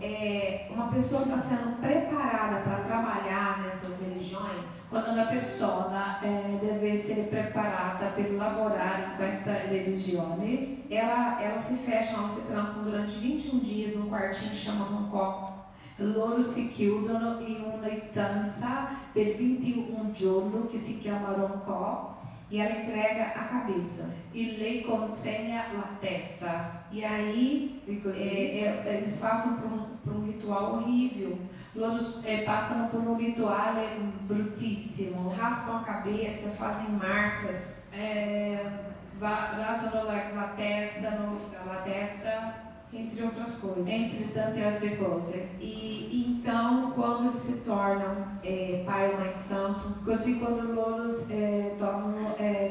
uma pessoa está sendo preparada para trabalhar nessas religiões, quando una persona deve essere preparata per lavorare in questa religione, ela se fecha, ela se tranca durante 21 dias num quartinho chamado um copo. loro si chiudono in una stanza per 21 giorni che si chiama Ronco E ela entrega a cabeça. e lei consegna la testa. E aí E così eles passam por um ritual horrível. loro passano per un rituale bruttissimo. Raspam a cabeça, fazem marcas. Rasano la testa, Entre outras coisas. entre tante altre cose. E então, quando eles se tornam pai ou mãe de santo, Così quando loro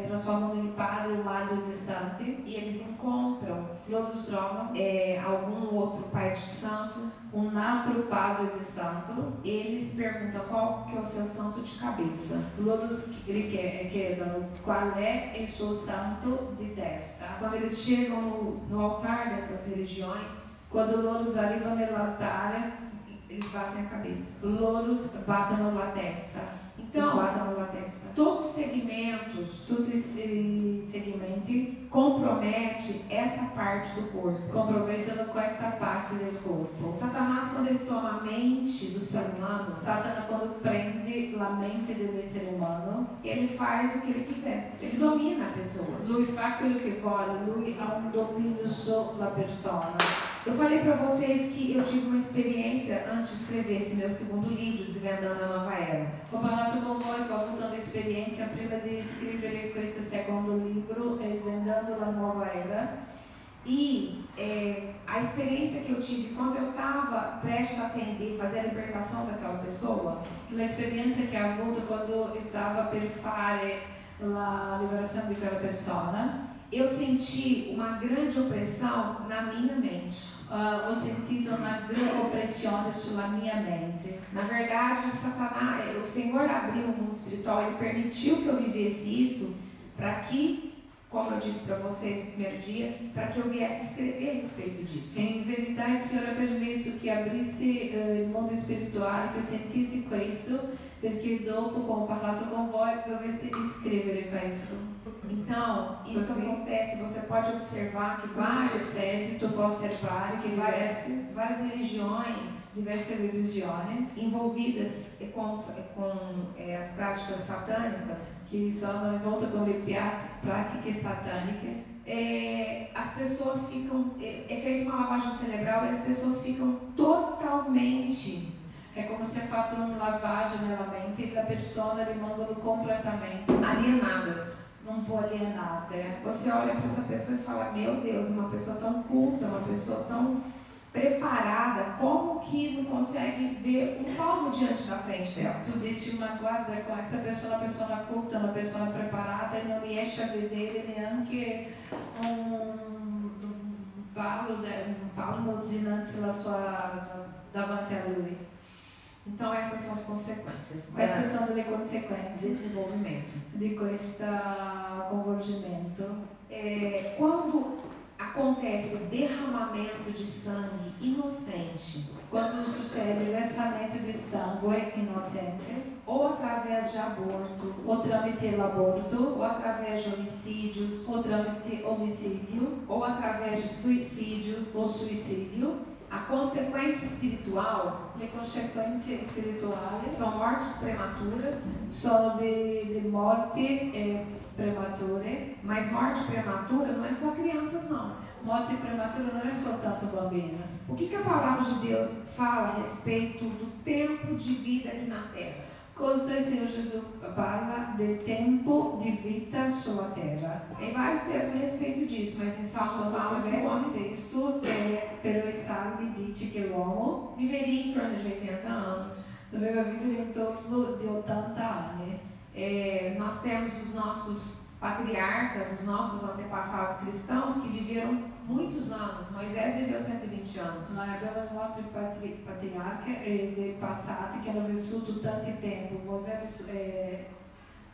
trasformano il padre o madre di santi, e eles encontram loro trovano algum outro pai de santo, un altro padre di santo, eles perguntam qual que é o seu santo de cabeça. loro chiedono qual è il suo santo di testa. Quando eles chegam no altar dessas religiões, Quando loro arrivano nell'altare, eles batem a cabeça. loro battono la testa. Então, Sbattono la testa. todos os segmentos Tutti i segmenti compromete essa parte do corpo. compromettono questa parte del corpo. Satanás, quando ele toma a mente do ser humano, Satana quando prende la mente dell'essere umano, ele faz o que ele quiser. Ele domina a pessoa. lui fa quello che vuole, lui ha un dominio sulla persona. Eu falei para vocês que eu tive uma experiência antes de escrever esse meu segundo livro, Desvendando a Nova Era. Ho parlato con voi che ho avuto un'esperienza prima di scrivere questo secondo libro, Svendando la Nuova Era. E a experiência que eu tive quando eu estava prestes a atender, fazer a libertação daquela pessoa, L'esperienza che ho avuto quando stavo per fare la liberazione di quella persona, eu senti uma grande opressão na minha mente. ho sentito una grande oppressione sulla mia mente. Na verdade, Satanás, o Senhor abriu o mundo espiritual, Ele permitiu que eu vivesse isso para que, como eu disse para vocês no primeiro dia, para que eu viesse escrever a respeito disso. In verità il Signore ha permesso che aprissi il mondo spirituale, che sentissi questo, perché dopo, come ho parlato con voi, dovessi scrivere questo. Então, isso Così. acontece, você pode observar que várias Succede, tu puoi osservare che várias religiões diverse religioni envolvidas com as práticas satânicas, che sono involte con le pratiche sataniche, as pessoas ficam, é feita uma lavagem cerebral e as pessoas ficam totalmente è come se ha fatto un lavaggio nella mente e le persone rimangono completamente alienadas. un po' alienate. Você olha para essa pessoa e fala, meu Deus, uma pessoa tão culta, uma pessoa tão preparada, como que não consegue ver um palmo diante da frente dela? Tu dici, ma guarda, questa persona è una persona culta, una persona preparata e non riesce a vedere neanche un palmo dinanzi davanti a lui. Então essas são as consequências Queste sono le conseguenze desse envolvimento. di questo coinvolgimento. Quando acontece derramamento de sangue inocente, Quando succede il versamento di sangue innocente, ou através de aborto, o tramite l'aborto, ou através de homicídios, o tramite omicidio ou através de suicídio, o suicidio, A consequência espiritual le conseguenze spirituali são mortes prematuras, sono di morti premature. mas morte prematura não é só crianças, não. Morte prematura non è soltanto bambino. O que a palavra de Deus fala a respeito do tempo de vida aqui na Terra? Cosa il Signore Gesù parla del tempo di vita sulla terra? Tem vários textos a respeito disso, mas em Salmos Sono fala que o diversi homem texti, per i salmi dice che l'uomo viveria em torno de 80 anos. doveva vivere intorno di 80 anni. Nós temos os nossos patriarcas, os nossos antepassados cristãos que viveram muitos anos. Moisés viveu 120 anos. Noi abbiamo i nostri patriarchi del passato che hanno vissuto tanto tempo. Mosè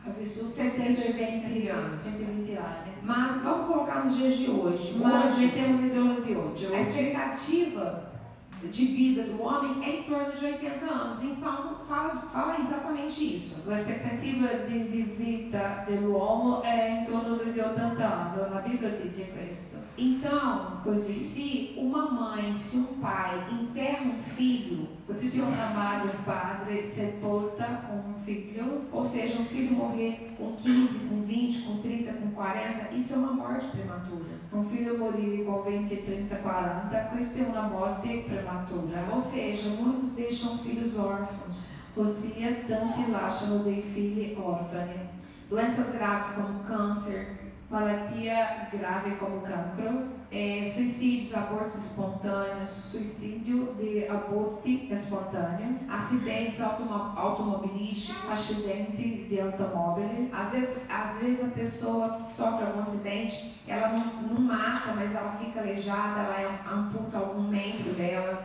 ha vissuto 120 anni. Mas vamos colocar nos dias de hoje. Ma Hoje, mettiamo il giorno di oggi. a expectativa de vida do homem é em torno de 80 anos. E Salmo fala exatamente isso. L'aspettativa di vita dell'uomo è intorno agli 80 anni. La Bibbia dice questo. Então, Così. se uma mãe, se um pai enterra um filho, Così se una madre o un padre sepolta un figlio, ou seja, um filho morrer com 15, com 20, com 30, com 40, isso é uma morte prematura. un figlio morire con 20, 30, 40, questa è una morte prematura. Ou seja, muitos deixam filhos órfãos. Ossia, tanti lasciano dei figli orfani. Doenças graves como câncer, Malattia grave come cancro, suicídios, abortos espontâneos, suicidio di aborti spontanei, acidentes automobilísticos. accidenti di automobili. Às vezes a pessoa sofre algum acidente, ela não mata, mas ela fica aleijada, ela amputa algum membro dela.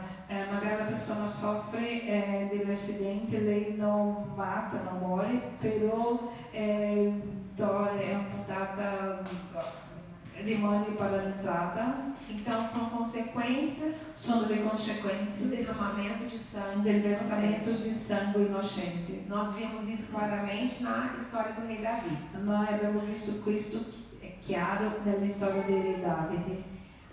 Magari la persona soffre dell'accidente, lei non mata, non muore, però è amputata, rimane paralizzata. Então são consequências Sono le do conseguenze derramamento de sangue. del versamento inocente. di sangue innocente. Nós vimos isso claramente na história do rei Davi. Noi abbiamo visto questo chiaro nella storia di Re Davide.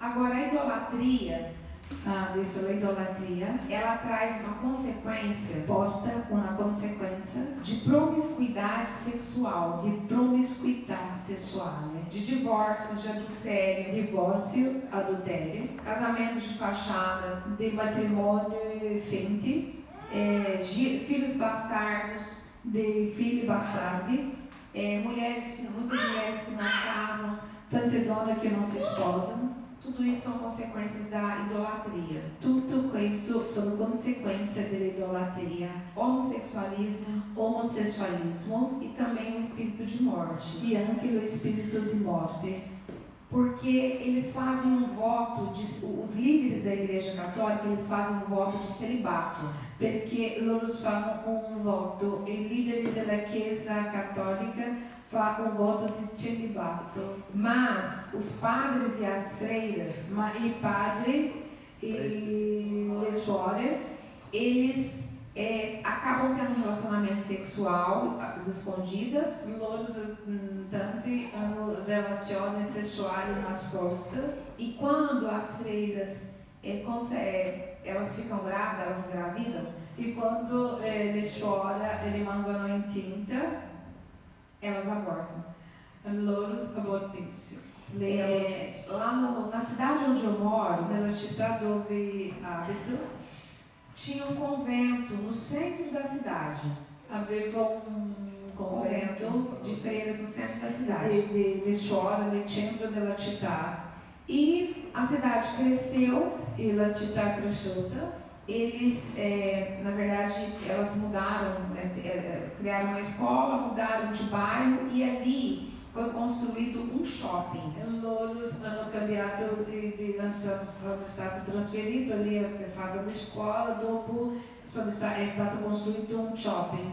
Agora, a idolatria, Adesso l'idolatria ela traz uma consequência porta una conseguenza de promiscuidade sexual, di promiscuità sessuale, de divórcios, de adultério, divorzio, adulterio, casamentos de fachada, di matrimoni finti, filhos bastardos, dei figli bastardi, muitas mulheres que não casam. tante donne che non si sposano. Tudo isso são consequências da idolatria. Tutto questo sono conseguenze dell'idolatria, Homossexualismo omosessualismo e também o espírito de morte. e anche lo spirito di morte. Porque eles fazem um voto, os líderes da Igreja Católica, eles fazem um voto de celibato. Perché loro fanno un voto, i leader della Chiesa Cattolica fa un voto di celibato, Mas os padres e as freiras, ma i padri e le suore, eles acabam tendo um relacionamento sexual às escondidas, loro tanti hanno relazioni sessuali nascoste e quando as freiras elas ficam grávidas, elas engravidam, e quando le suore rimangono incinte, elas abortam. loro abortiscono. Lei abortisce. Lá na cidade onde eu moro, Nella città dove abito tinha um convento no centro da cidade. aveva un convento De freiras no centro da cidade. di suore nel centro della città E a cidade cresceu. e la città è cresciuta. Eles, na verdade, elas mudaram, criaram uma escola, mudaram de bairro e ali foi construído um shopping. Loro hanno cambiato sono stati trasferiti lì, hanno fatto una scuola, dopo è stato costruito un shopping.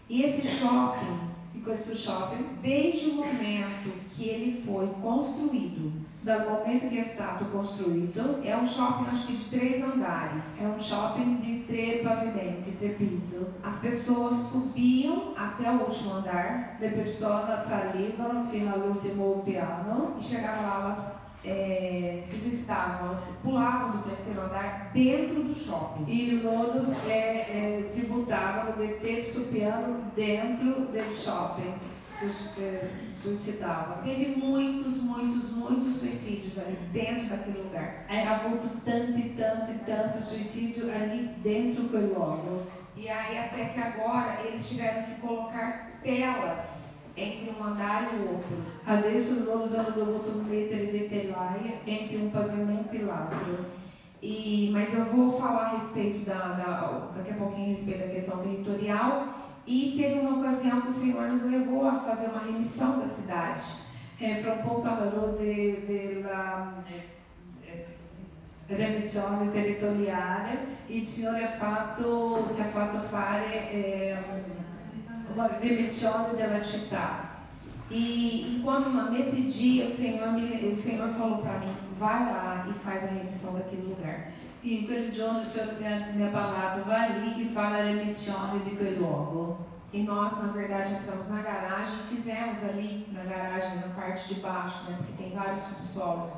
E esse shopping, E questo shopping, desde o momento que ele foi construído, dal momento che è stato costruito, é um shopping acho que de 3 andares. è un shopping di 3 pavimenti, 3 piso. As pessoas subiam até o último andar Le persone salivano fino all'ultimo piano e chegavam lá, elas se suicidavam, elas pulavam do terceiro andar dentro do shopping. E loro si buttavano del terzo piano dentro del shopping, suicidavano. Teve muitos suicídios ali dentro daquele lugar. Ha avuto tanti suicídios ali dentro quel luogo. E aí até que agora eles tiveram que colocar telas entre um andar e o outro. Adesso loro hanno dovuto mettere dei telai entre um pavimento e l'altro. Mas eu vou falar a respeito daqui a pouquinho a respeito da questão territorial. E teve uma ocasião que o Senhor nos levou a fazer uma remissão da cidade. Fra un po' parlerò della remissione territoriale. Il Signore ci ha fatto fare uma remissione della città. E enquanto nesse dia o Senhor falou para mim, vai lá e faz a remissão daquele lugar. E in quel giorno il Signore mi ha parlato, vai lì e fa la remissione di quel luogo. E nós, na verdade, entramos na garagem e fizemos ali na garagem, na parte de baixo, né, porque tem vários subsolos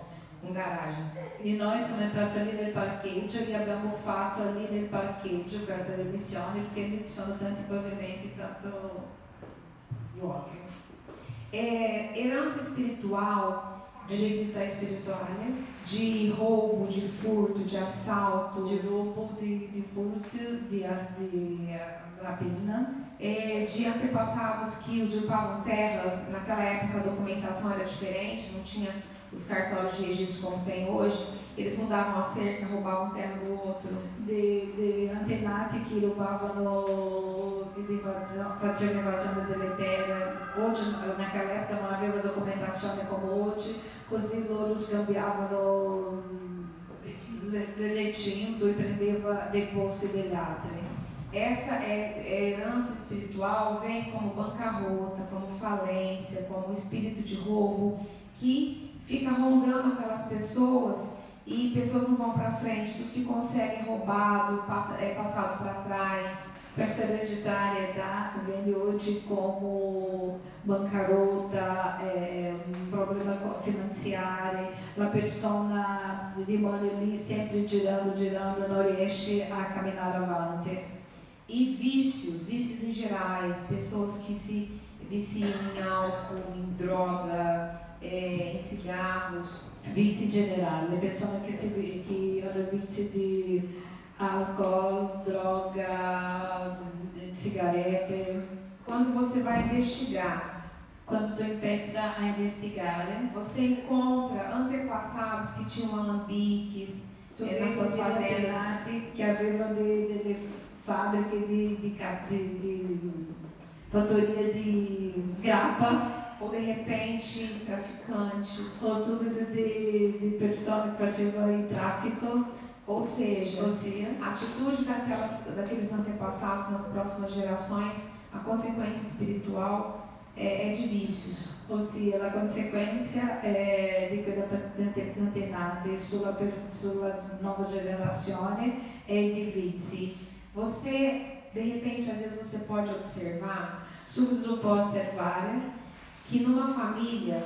em garagem. E noi siamo entrati lì nel parcheggio e abbiamo fatto lì nel parcheggio questa remissione perché lì ci sono tanti pavimenti, tanto luoghi. Herança espiritual, Eredità spirituale, de roubo, de furto, de assalto, di roubo, di furto, di rapina, de antepassados que usurpavam terras. Naquela época a documentação era diferente, não tinha os cartórios de registro como tem hoje. Eles mudavam a cerca, roubavam terra do outro. Di antenati che rubavano, facevano invasione delle terre. Oggi, naquela época, non aveva documentazione come oggi, così loro scambiavano le cinto e prendeva dei posti degli altri. Essa herança espiritual vem como bancarrota, como falência, como espírito de roubo que fica rondando aquelas pessoas e pessoas não vão para frente, tudo que consegue é roubado, é passado para trás. Questa ereditarietà viene oggi come bancarota, problema finanziari, la persona rimane lì sempre girando, non riesce a camminare avanti. E vícios em gerais, pessoas que se viciam em álcool, em droga, em cigarros. Vizi in generale, le persone che hanno vizi di álcool, droga, sigarette. Quando você vai investigar, quando tu pensa a investigare, você encontra antepassados que tinham alambiques nas suas fazendas, que avevano delle fabbriche di fattoria di grappa. Ou de repente traficantes, ou subito de persone que facevano il traffico, ou seja, a atitude daqueles antepassados nas próximas gerações, a consequência espiritual é de vícios. Ossia la conseguenza di quella antenati sulla nuova generazione è di vizi. Você, de repente, às vezes você pode observar, subito può osservare que numa família,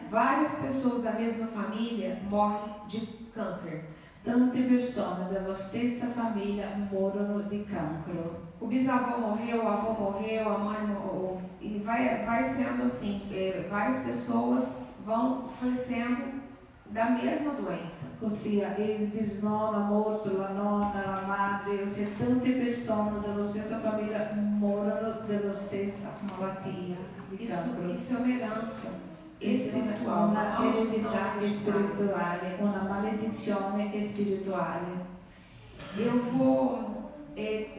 várias pessoas da mesma família morrem de câncer. Tante persone della stessa famiglia morono di cancro. O bisavô morreu, o avô morreu, a mãe morreu, e vai sendo assim, várias pessoas vão falecendo da mesma doença. Ossia il bisnonno è morto, la nonna, la madre, ossia tante persone della stessa famiglia morono della stessa malattia. Isso é uma herança espiritual, uma eredità spirituale, una maledizione spirituale. Eu vou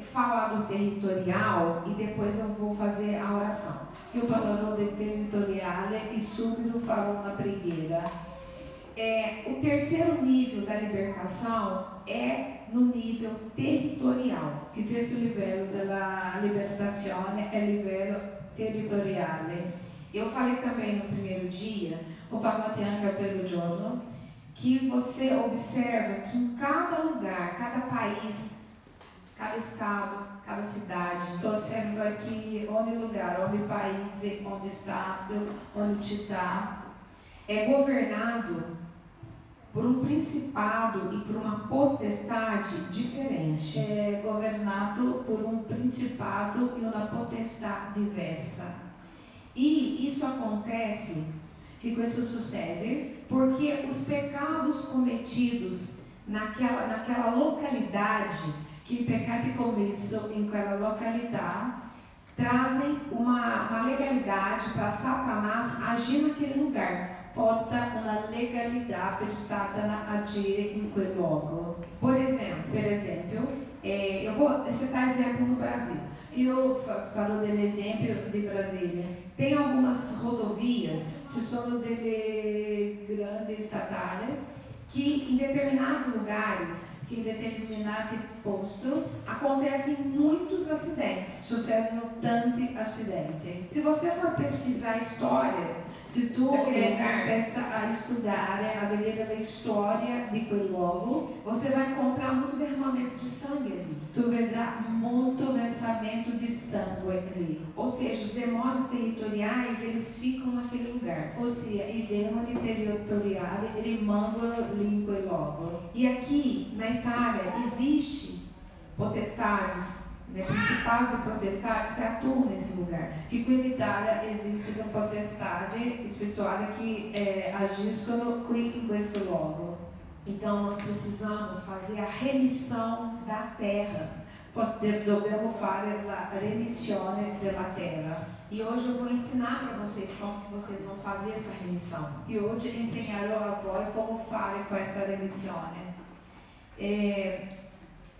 falar do territorial e depois eu vou fazer a oração. Eu parlerò del territoriale e subito farò una preghiera. O terceiro nível da libertação é no nível territorial. Il terzo livello della libertazione è il livello territoriale. Eu falei também no primeiro dia, ho parlato anche al primo giorno, que você observa que em cada lugar, cada país, cada estado, cada cidade, tu osserva que ogni lugar, ogni paese, ogni stato, ogni città, é governado por um principado e por uma potestade diferente. È governato por um principado e uma potestà diversa. E isso acontece E questo succede porque os pecados cometidos naquela localidade che i peccati commessi in quella località trazem uma legalidade para Satanás agir naquele lugar. porta una legalità per Satana agire in quel luogo. Por exemplo, Per esempio, eu vou citar exemplo no Brasil. io farò dell'esempio di Brasile. Tem algumas rodovias Ci sono delle grandi statali que em determinados lugares che in determinati posti acontecem muitos acidentes. succedono tanti accidenti. Se você for pesquisar a história, Se tu Daquele lugar. pensa a estudare, a vedere la storia di quel luogo, você vai encontrar muito derramamento de sangue ali. tu vedrai molto versamento di sangue lì. Ou seja, os demônios territoriais, eles ficam naquele lugar. Ossia, i demoni territoriali rimangono lì in quel luogo. E aqui na Itália existe potestades, né, principados e potestades que atuam nesse lugar. E qui in Italia esistono potestadi spirituali che agiscono qui in questo luogo. Então nós precisamos fazer a remissão da terra. Dobbiamo fare la remissione della terra. E hoje eu vou ensinar para vocês como que vocês vão fazer essa remissão. E oggi insegnerò a voi come fare questa remissione.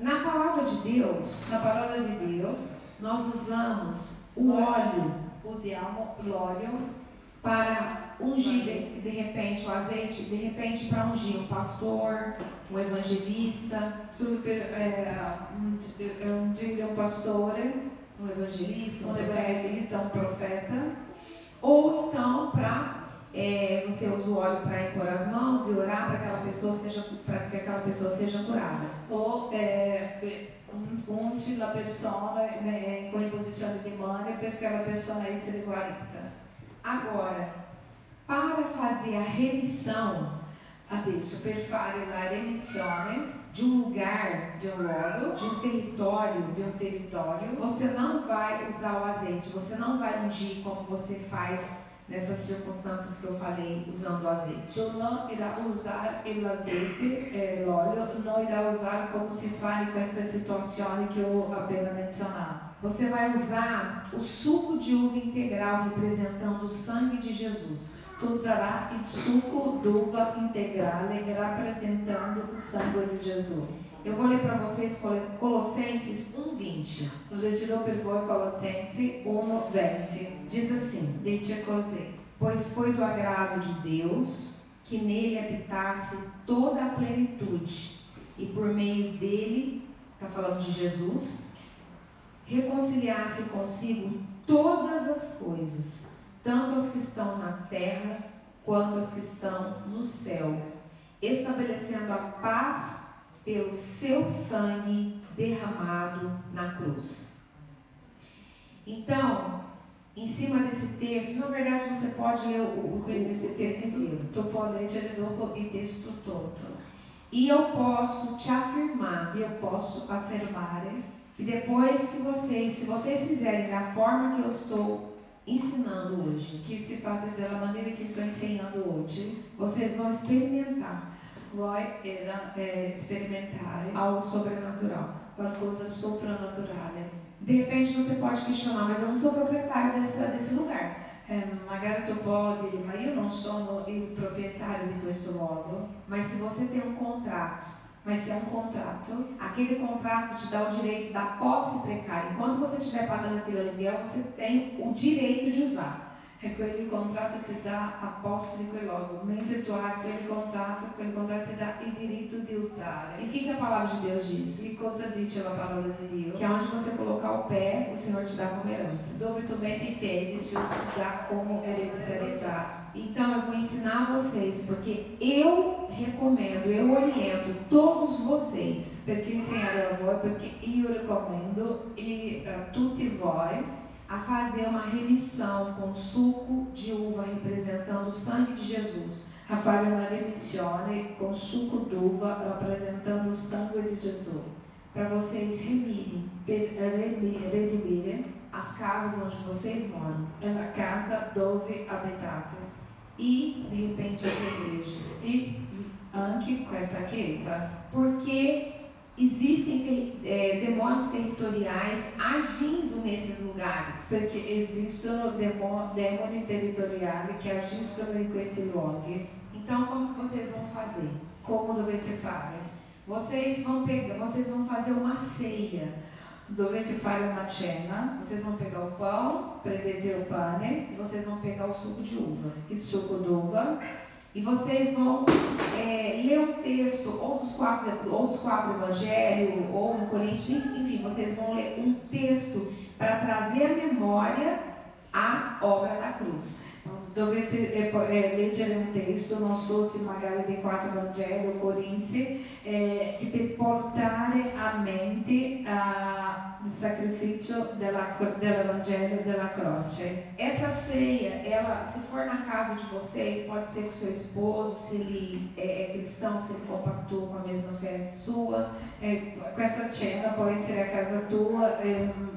Na palavra de Deus, Na parola di Dio nós usamos o óleo usiamo l'olio para ungir, de repente, o azeite, de repente para ungir um pastor, um evangelista, per ungere un pastore, um evangelista, un evangelista, un profeta, ou então para você usa o óleo para impor as mãos e orar para que aquela pessoa seja curada. o ungi la persona con imposizione di mani perché la persona essere guarita. Agora, para fazer a remissão Adesso, per fare la remissione de um lugar, di un luogo, de um território, di un territorio, você não vai usar o azeite, você não vai ungir como você faz nessas circunstâncias que eu falei, usando o azeite. tu non irà usare l'azeite, l'olio, non irà usare come si fa in queste situazioni che ho appena menzionato. Você vai usar o suco de uva integral representando o sangue de Jesus. Tu userai il succo d'uva integrale rappresentando il sangue di Gesù. Eu vou ler para vocês Colossenses 1:20. Leggerò per voi Colossensi 1:20. Diz assim: Dice così: pois foi do agrado de Deus que nele habitasse toda a plenitude, e por meio dele, está falando de Jesus, reconciliasse consigo todas as coisas, tanto as que estão na terra quanto as que estão no céu, estabelecendo a paz pelo seu sangue derramado na cruz. Então, em cima desse texto, na verdade você pode ler esse texto inteiro. Tu puoi leggere dopo il testo tutto. E eu posso te afirmar Io posso affermare que depois que vocês, se vocês fizerem da forma que eu estou ensinando hoje, che si fa della maniera che sto insegnando oggi, vocês vão experimentar voi sperimentare algo sobrenatural. qualcosa soprannaturale. De repente você pode questionar, mas eu não sou proprietário desse lugar. Magari tu puoi dire, ma io non sono il proprietario di questo luogo, Mas se você tem um contrato, ma se è un contratto, aquele contrato te dá o direito da posse precária. Enquanto você estiver pagando aquele aluguel, você tem o direito de usar. e quel contratto ti dà a posto di quel luogo, mentre tu hai quel contratto ti dà il diritto di E usare. o que a palavra de Deus diz? E cosa dice la parola di Dio? Que aonde você colocar o pé, o Senhor te dá como herança. Dove tu metti i piedi si ti dà come ereditarietà. Então eu vou ensinar vocês, porque eu recomendo, eu oriento todos vocês Perché insegnare a voi? Perché io raccomando a tutti voi a fazer uma remissão com suco de uva representando o sangue de Jesus. A fare una remissione con succo d'uva rappresentando il sangue di Gesù, Para vocês remirem per redimire as casas onde vocês moram la casa dove abitate e, de repente, essa igreja. e anche questa chiesa, Porque existem demônios territoriais agindo nesses lugares. perché esistono demoni territoriali che agiscono in questi luoghi. Então, como que vocês vão fazer? Come dovete fare? Vocês vão fazer uma ceia. Dovete fare una cena, Vocês vão pegar o pão prendete il pane, e vocês vão pegar o suco de uva. il succo d'uva, E vocês vão ler um texto, ou dos quatro evangelhos, ou em Coríntios, enfim, vocês vão ler um texto para trazer à memória a obra da cruz. dovete leggere un testo, non so se magari dei 4 Vangeli o Corinzi, che per portare a mente il sacrificio dell'Evangelo della croce. Essa ceia, ela, se for na casa de vocês, pode ser com seu esposo, se ele é cristão, se ele compactua com a mesma fé sua. Questa cena può essere a casa tua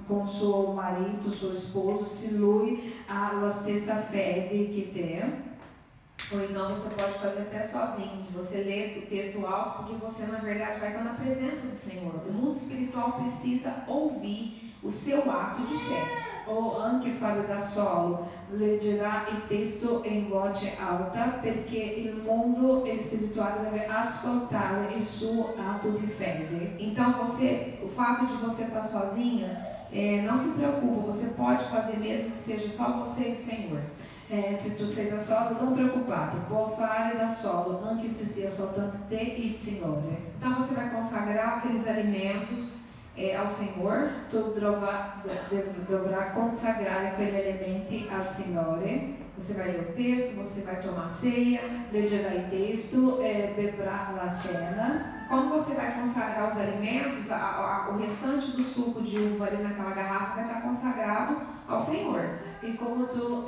con suo marito, suo sposo, se lui ha la stessa fede che te. Ou então você pode fazer até sozinho. Você lê o texto alto, porque você, na verdade, vai estar na presença do Senhor. O mundo espiritual precisa ouvir o seu ato de fé. O anche fare da solo, leggerà il testo in voce alta perché il mondo spirituale deve ascoltare il suo atto di fede. Então, o fato de você estar sozinha, não se preocupa, você pode fazer mesmo que seja só você e o Senhor. Se tu sei da solo, non preoccupato, può fare da solo, anche se sia soltanto te e il Signore. Então, você vai consagrar aqueles alimentos ao Senhor. Tu dovrà consagrare quegli elementi al Signore. Você vai ler o texto, você vai tomar ceia. Leggerà il testo e bevrà la cena. Como você vai consagrar os alimentos, o restante do suco de uva ali naquela garrafa vai estar consagrado ao Senhor. E come tu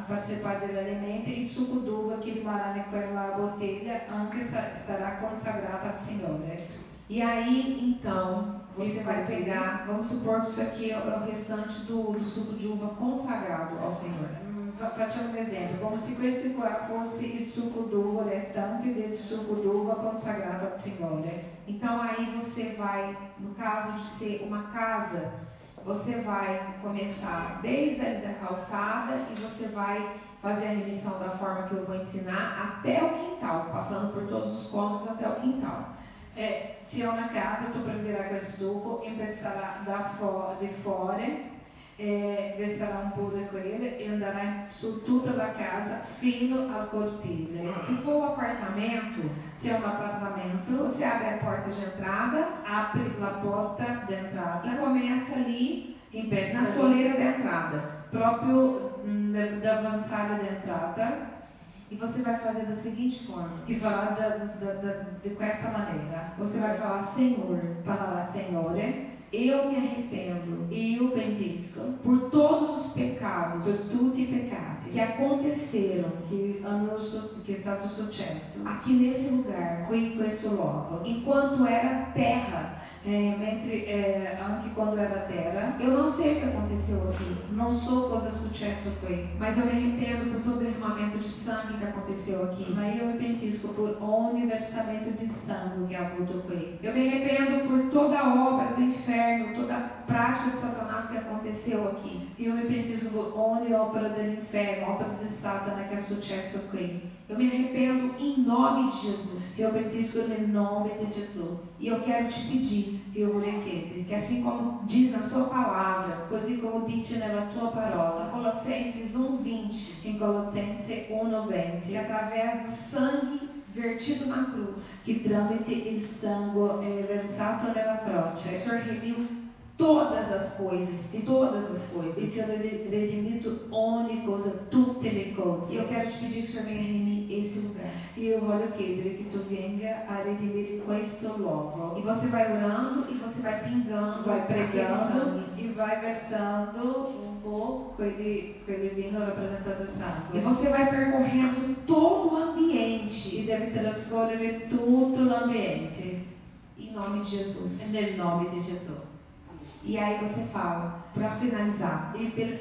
partecipai degli alimenti, il succo d'uva che rimarrà in quella bottiglia anche sarà consacrato al Signore. E aí, então, você vai Inclusive, pegar, vamos supor que isso aqui é o restante do suco de uva consagrado ao Senhor. Facciamo un esempio, come se questo qua fosse il succo d'uva, o restante del succo d'uva consacrato al Signore. Então aí você vai, no caso de ser uma casa, você vai começar desde ali da calçada e você vai fazer a remissão da forma que eu vou ensinar até o quintal, passando por todos os cômodos até o quintal. Se è una casa, tu prenderai quel succo, impezzerai di fuori, verserà un po' di quello e andrai su tutta la casa fino al cortile. Se for um apartamento, Se è un appartamento, você abre a porta de entrada apri la porta e d'entrata, começa ali na impezza soleira da entrada. proprio d'avanzare d'entrata E você vai fazer da seguinte forma: e farà di questa maniera. você vai falar, Senhor, Parla Signore, eu me arrependo io pentisco por todos os pecados per tutti i peccati que aconteceram che è stato successo aqui nesse lugar, qui in questo luogo. enquanto era terra. Mentre anche quando era terra, Eu não sei o que aconteceu aqui, non so cosa è successo qui, mas eu me arrependo por todo o derramamento de sangue que aconteceu aqui. ma io mi pentisco per ogni versamento di sangue che ha avuto qui. Eu me arrependo por toda a obra do inferno, toda a prática de Satanás que aconteceu aqui. Io mi pentisco per ogni opera dell'inferno, opera di Satana che è successo qui. Eu me arrependo em nome de Jesus. Io pentisco nel nome di Gesù. E eu quero te pedir Io vorrei chiederti, que, assim como diz na sua palavra, così come dice nella tua em parola, Colossenses 1:20, in Colossensi que 1:20, através do sangue vertido na cruz, che tramite il sangue versato nella o croce, Senhor remiu todas as coisas, todas as E coisas. se ho redimito ogni cosa, tutte le E cose. eu quero te pedir que o Senhor venha remir esse lugar. Io voglio chiedere che tu venga a redimere questo luogo. E você vai orando e você vai pingando Vai aquele pregando sangue. e vai versando un po' quel vino rappresentato il E sangue. você vai percorrendo todo o E ambiente devi trascorrere tutto l'ambiente em nome de Jesus. nel nome di Gesù. E aí você fala, para finalizar, E per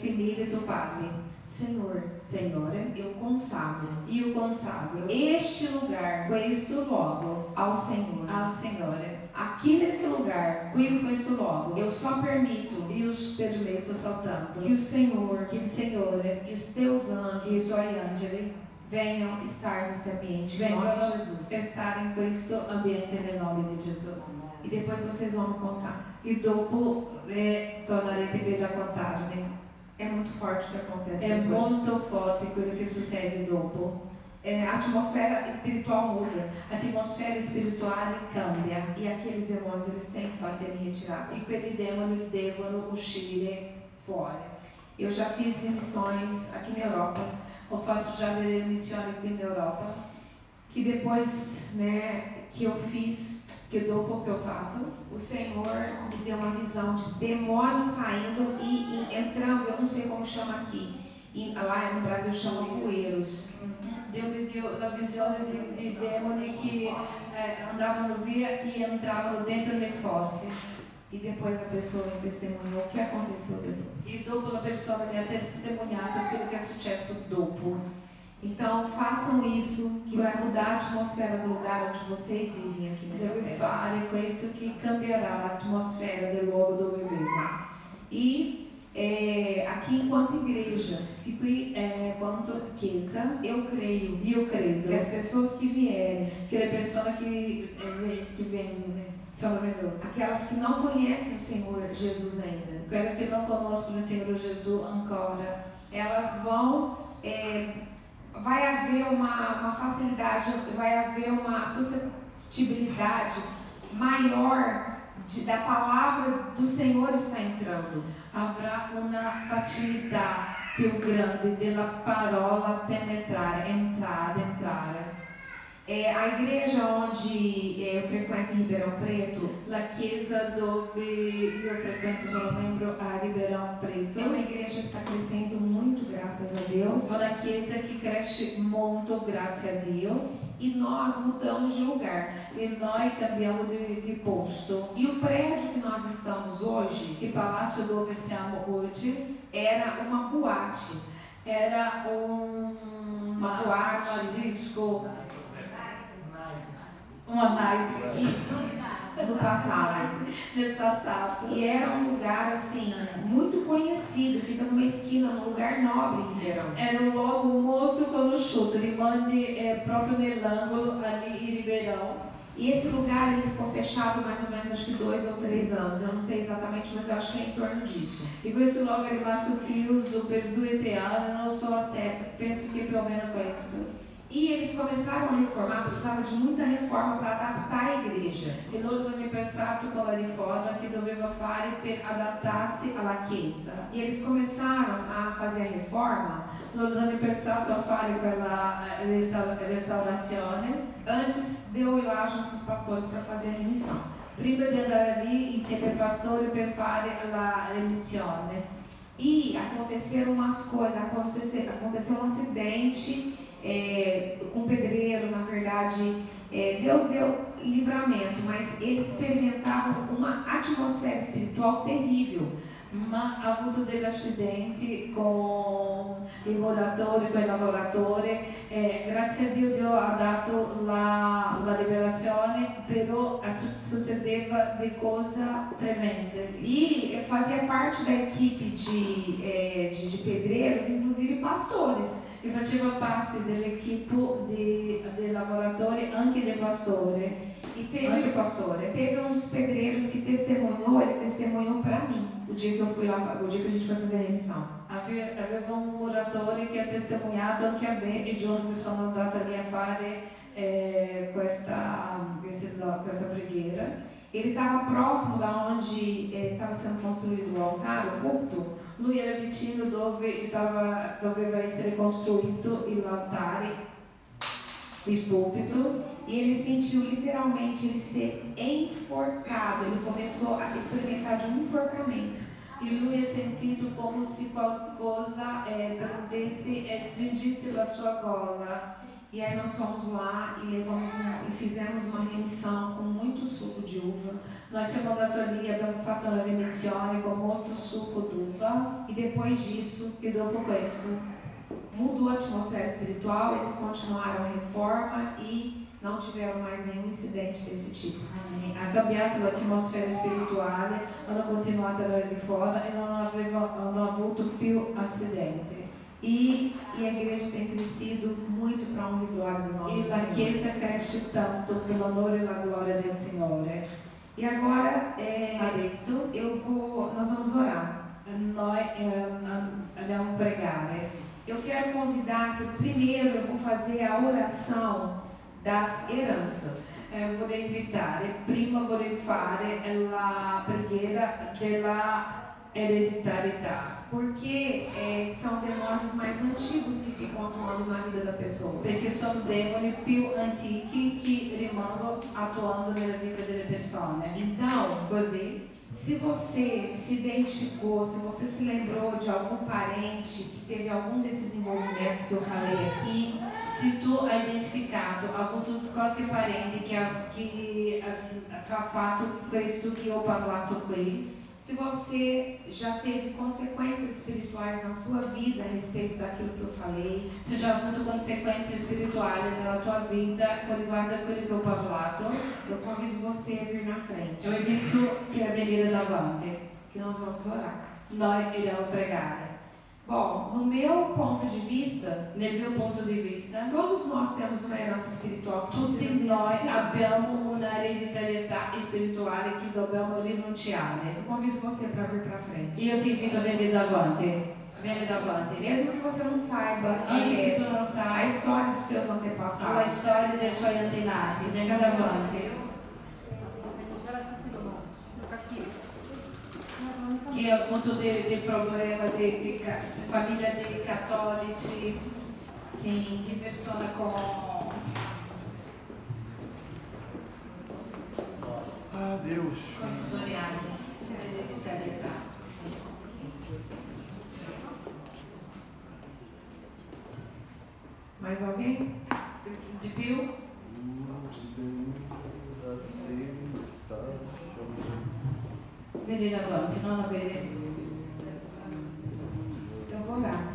finire tu parli, Senhor, Signore, eu consagro io consagro este lugar questo luogo ao Senhor. al Signore. Aqui nesse lugar, Qui in questo luogo eu só permito io permetto soltanto que o Senhor che il Signore e os teus e i anjos suoi angeli venham estar nesse ambiente, em nome vengano de Jesus. a stare in questo ambiente nel nome di Gesù. E depois vocês vão me contar. E dopo tornerete per raccontarmi. É muito forte o que acontece È depois. molto forte quello che succede dopo. A atmosfera espiritual muda. L'atmosfera spirituale cambia E aqueles demônios, eles têm que bater em retirada. e quelli demoni devono uscire fuori. Eu já fiz remissões aqui na Europa, Ho fatto già delle missioni qui in Europa que depois, né, que eu fiz, che dopo che ho fatto o Senhor me deu uma visão de demônios saindo e entrando, eu não sei como chama aqui, lá no Brasil chama poeiros. Dio mi dio la visione di demoni che andavano via e entravano dentro le fosse. E depois a pessoa me testemunhou o que aconteceu depois. E dopo la persona mi ha testimoniato quello che è successo dopo. Então façam isso, que vai mudar a atmosfera do lugar onde vocês vivem aqui nessa Devi terra. fare questo che cambierà l'atmosfera del luogo dove vivo. E aqui enquanto igreja, E qui quanto chiesa, eu creio io credo que as pessoas que vierem, che le persone che vengono, sono venute, aquelas que não conhecem o Senhor Jesus ainda, quelle che non conoscono il Signore Gesù ancora, elas vão, vai haver uma facilidade, vai haver uma suscetibilidade maior da palavra do Senhor está entrando. avrà una facilità più grande della parola penetrare, entrare. A igreja onde eu frequento em Ribeirão Preto La chiesa dove io frequento, sono membro a Ribeirão Preto, é uma igreja que está crescendo muito, graças a Deus. è una chiesa che cresce molto, grazie a Dio, E nós mudamos de lugar. e noi cambiamo di posto. E o prédio que nós estamos hoje Il palazzo dove siamo oggi era uma boate. era Uma boate. un disco, uma night, No passado. nel passato. E era um lugar assim, muito conhecido, fica numa esquina, num lugar nobre em Ribeirão. Era un luogo molto conosciuto, rimane proprio nell'angolo lì in Ribeirão. E esse lugar ele ficou fechado mais ou menos acho que 2 ou 3 anos. Eu não sei exatamente, mas eu acho que é em torno disso. E questo luogo è rimasto chiuso per 2 o 3 anni, non so a certo, penso che più o meno questo. E eles começaram a reformar, precisava de muita reforma para adaptar a igreja. E loro hanno pensato con la riforma che doveva fare per adattarsi alla chiesa. E eles começaram a fazer a reforma Loro hanno pensato a fare quella restaurazione antes de eu ir lá junto com os pastores para fazer a remissão. prima di andare lì insieme ai pastori per fare la remissione. E aconteceram umas coisas, aconteceu um acidente com um pedreiro, na verdade, Deus deu livramento, mas eles experimentavam uma atmosfera espiritual terrível. Ma ha avuto degli accidenti con il muratore, quel lavoratore, grazie a Dio Dio ha dato la liberazione, però succedeva di cose tremende. E fazia parte da equipe de pedreiros, inclusive pastores. E faceva parte dell'equipe dei lavoratori, anche dei pastori. E Anche pastore. teve um dos pedreiros que testemunhou, ele testemunhou para mim, o dia que eu fui lá, o dia que a gente foi fazer a remissão. Aveva un muratore che ha testimoniato anche a me il giorno che sono andata lì a fare questa preghiera. Ele estava próximo da onde estava sendo construído o altar, o púlpito. Lui era vicino doveva essere costruito l'altare, il púlpito. E ele sentiu literalmente ele ser enforcado. Ele começou a experimentar de um enforcamento. E lui ha sentito come se qualcosa prendesse e stringesse la sua gola. E aí nós fomos lá e fizemos uma remissão com muito suco de uva. Nós siamo andati lì, abbiamo fatto una remissione con molto succo d'uva. E depois disso, E dopo questo mudou a atmosfera espiritual, eles continuaram a reforma e não tiveram mais nenhum incidente desse tipo. ha cambiato l'atmosfera spirituale, hanno continuato la riforma e non hanno avuto più accidenti. E a igreja tem crescido muito para a honra e glória do nome E do la Senhor. Chiesa cresce tanto per l'onore e la gloria del Signore. E agora Adesso nós vamos orar. noi andiamo a pregare. Eu quero convidar que primeiro eu vou fazer a oração das heranças. Vorrei invitare, prima vorrei fare la preghiera della ereditarietà. Porque são demônios mais antigos que ficam atuando na vida da pessoa. Perché sono demoni più antichi che rimangono attuando nella vita delle persone. Então, Così, se você se identificou, se você se lembrou de algum parente que teve algum desses envolvimentos que eu falei aqui, se tu hai identificato, ha avuto qualche parente che ha fatto questo che ho parlato qui, se você já teve consequências espirituais na sua vida a respeito daquilo que eu falei, se già ha avuto conseguenze spirituali nella tua vita con riguardo a quello che ho parlato, eu convido você a vir na frente, io invito che a venire davanti. que nós vamos orar. Noi iremo pregare. Bom, no meu ponto de vista, Nel mio punto di vista, todos nós temos uma herança espiritual que precisa tutti ser noi renunciada. abbiamo una ereditarietà spirituale che dobbiamo rinunciare. Eu convido você para vir para frente. Io ti invito a venire davanti. Vieni davanti. Mesmo que você não saiba Anche se tu non a sai história dos teus la antepassados, storia dei suoi antenati, venga davanti. Che ha avuto dei problemi di famiglia dei cattolici, sì, di persone con storiali di ereditarietà. mais alguém? Di più? Vedi davanti, non avere. Eu vou orar.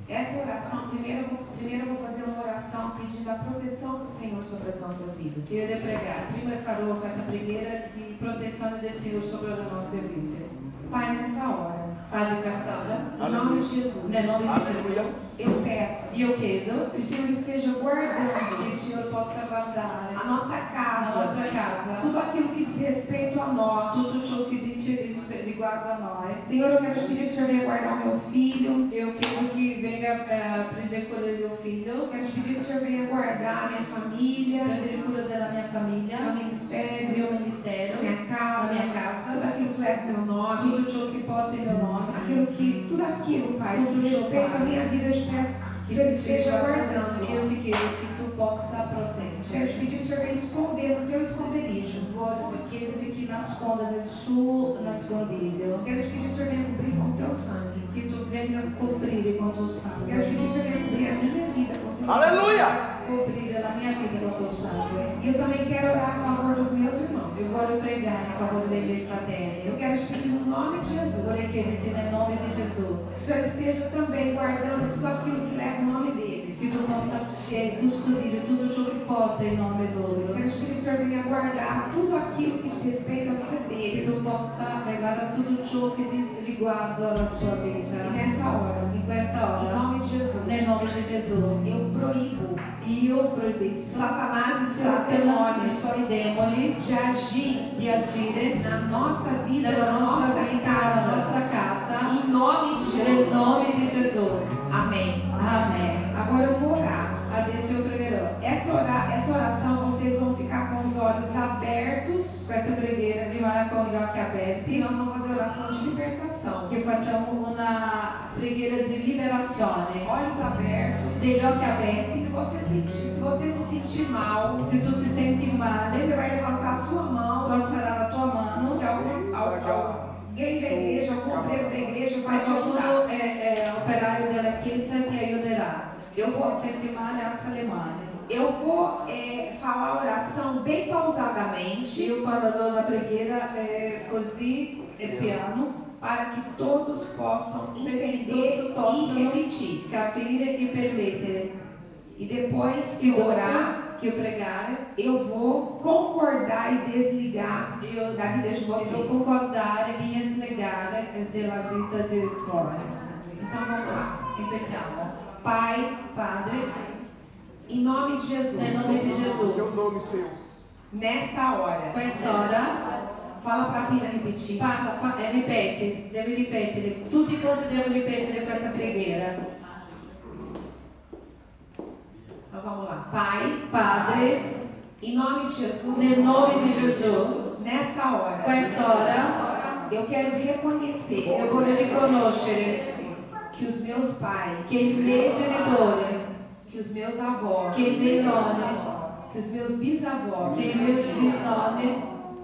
Essa oração, primeiro eu vou fazer uma oração pedindo a proteção do Senhor sobre as nossas vidas. Io devo pregare. Prima farò questa preghiera di protezione del Signore sopra le nostre vite. Pai, nessa hora, Padre Castalla, em nome de Jesus, nel nome di Gesù, eu peço io chiedo que o Senhor esteja guardando che il Signore possa guardare a nossa la casa, nostra casa, tudo aquilo que diz respeito a nós. tutto ciò che dice riguardo a noi. Senhor, eu quero te pedir que o Senhor venha guardar o meu filho. Io chiedo che venga a prendere cura del mio figlio, Eu quero te pedir que o Senhor venha guardar a minha família, prendere cura della mia meu famiglia, il ministério, mio ministero, minha la casa, mia casa, tudo aquilo que leva o meu nome, tutto ciò che porta il mio nome, tudo aquilo, Pai, que diz respeito à minha vida, eu te peço que o Senhor esteja guardando. io ti chiedo che tu possa Quero proteggere. te pedir que o Senhor venha esconder no teu esconderijo. Voglio chiedervi che nasconda nel suo nascondiglio, Quero te pedir que o Senhor venha cobrir com o teu sangue. che tu venga a coprire con tuo Quero te pedir que o sangue, Senhor venha cobrir a minha vida com o teu sangue. Aleluia! coprire la mia vita con tuo sangue. E eu também quero orar a favor dos meus irmãos. Io voglio pregare a favore dei miei Eu fratelli. quero te pedir no nome de Vorrei Jesus chiederti nel nome di Gesù que o Senhor esteja também guardando tudo aquilo que leva o nome deles. che tu possa custodire tutto ciò che porta il nome loro, Quero te pedir que o Senhor venha guardar tudo aquilo que diz respeito à vida che tu deles. possa legare tutto ciò che ti riguarda alla sua E vita. nessa hora, In questa em ora, nome de Jesus, nel nome di Gesù, eu proíbo io proibisco Satanás e seus Satana e i demônios suoi demoni de agir di agire na nossa vida, nella na nostra nossa vita, nella casa, nostra casa, em nome de nel Jesus. nome di Gesù. Amém. Amen. Agora eu vou orar. Adesso io pregherò. Essa oração vocês vão ficar com os olhos abertos. Questa preghiera rimane con gli occhi E aperti, nós vamos fazer oração de libertação. che facciamo una preghiera di liberazione. Olhos abertos. Degli occhi E aperti. se você se sentir mal, Se tu si senti male, você vai levantar a sua tu mão. alzerai la tua mano. Que alguém da igreja, algum obreiro da igreja vai Ma te ajudar. qualcuno è operaio della chiesa ti aiuterà. Se Eu vou- si senti male, alza le mani. Eu vou falar a oração bem pausadamente Io parlo la preghiera così piano, para que todos possam entender todos possam e repetir. capire e permettere. E depois E que eu orar, che io pregare, eu vou concordar e desligar io da vida de devo vocês. concordare e slegare della vita di cuore. Então vamos lá. Iniziamo. Pai, Padre, em nome de Jesus, nel nome di Gesù, Teu nome, Senhor. nesta hora, quest'ora fala para a Pina repetir. ripeti, devi ripetere, tutti quanti devono ripetere questa preghiera. Então vamos lá. Pai, Padre, em nome de Jesus, nel nome di Gesù, nesta hora, quest'ora eu quero reconhecer io voglio riconoscere que os meus pais, che i miei genitori, que os meus avós, che i miei nonni, que os meus bisavós, che i miei bisnonni,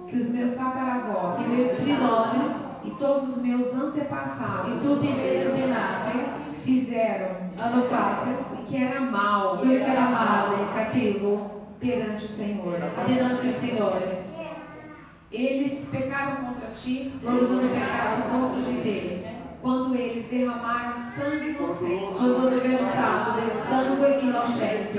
que os meus tataravós i miei trinonni e todos os meus e antepassados tutti i miei antenati fizeram hanno fatto o que era mal quello che era male, cattivo, perante o Senhor. dinanzi al Signore. Eles pecaram contra ti Loro sono peccato contro di te, quando eles derramaram sangue inocente quando hanno versato del sangue innocente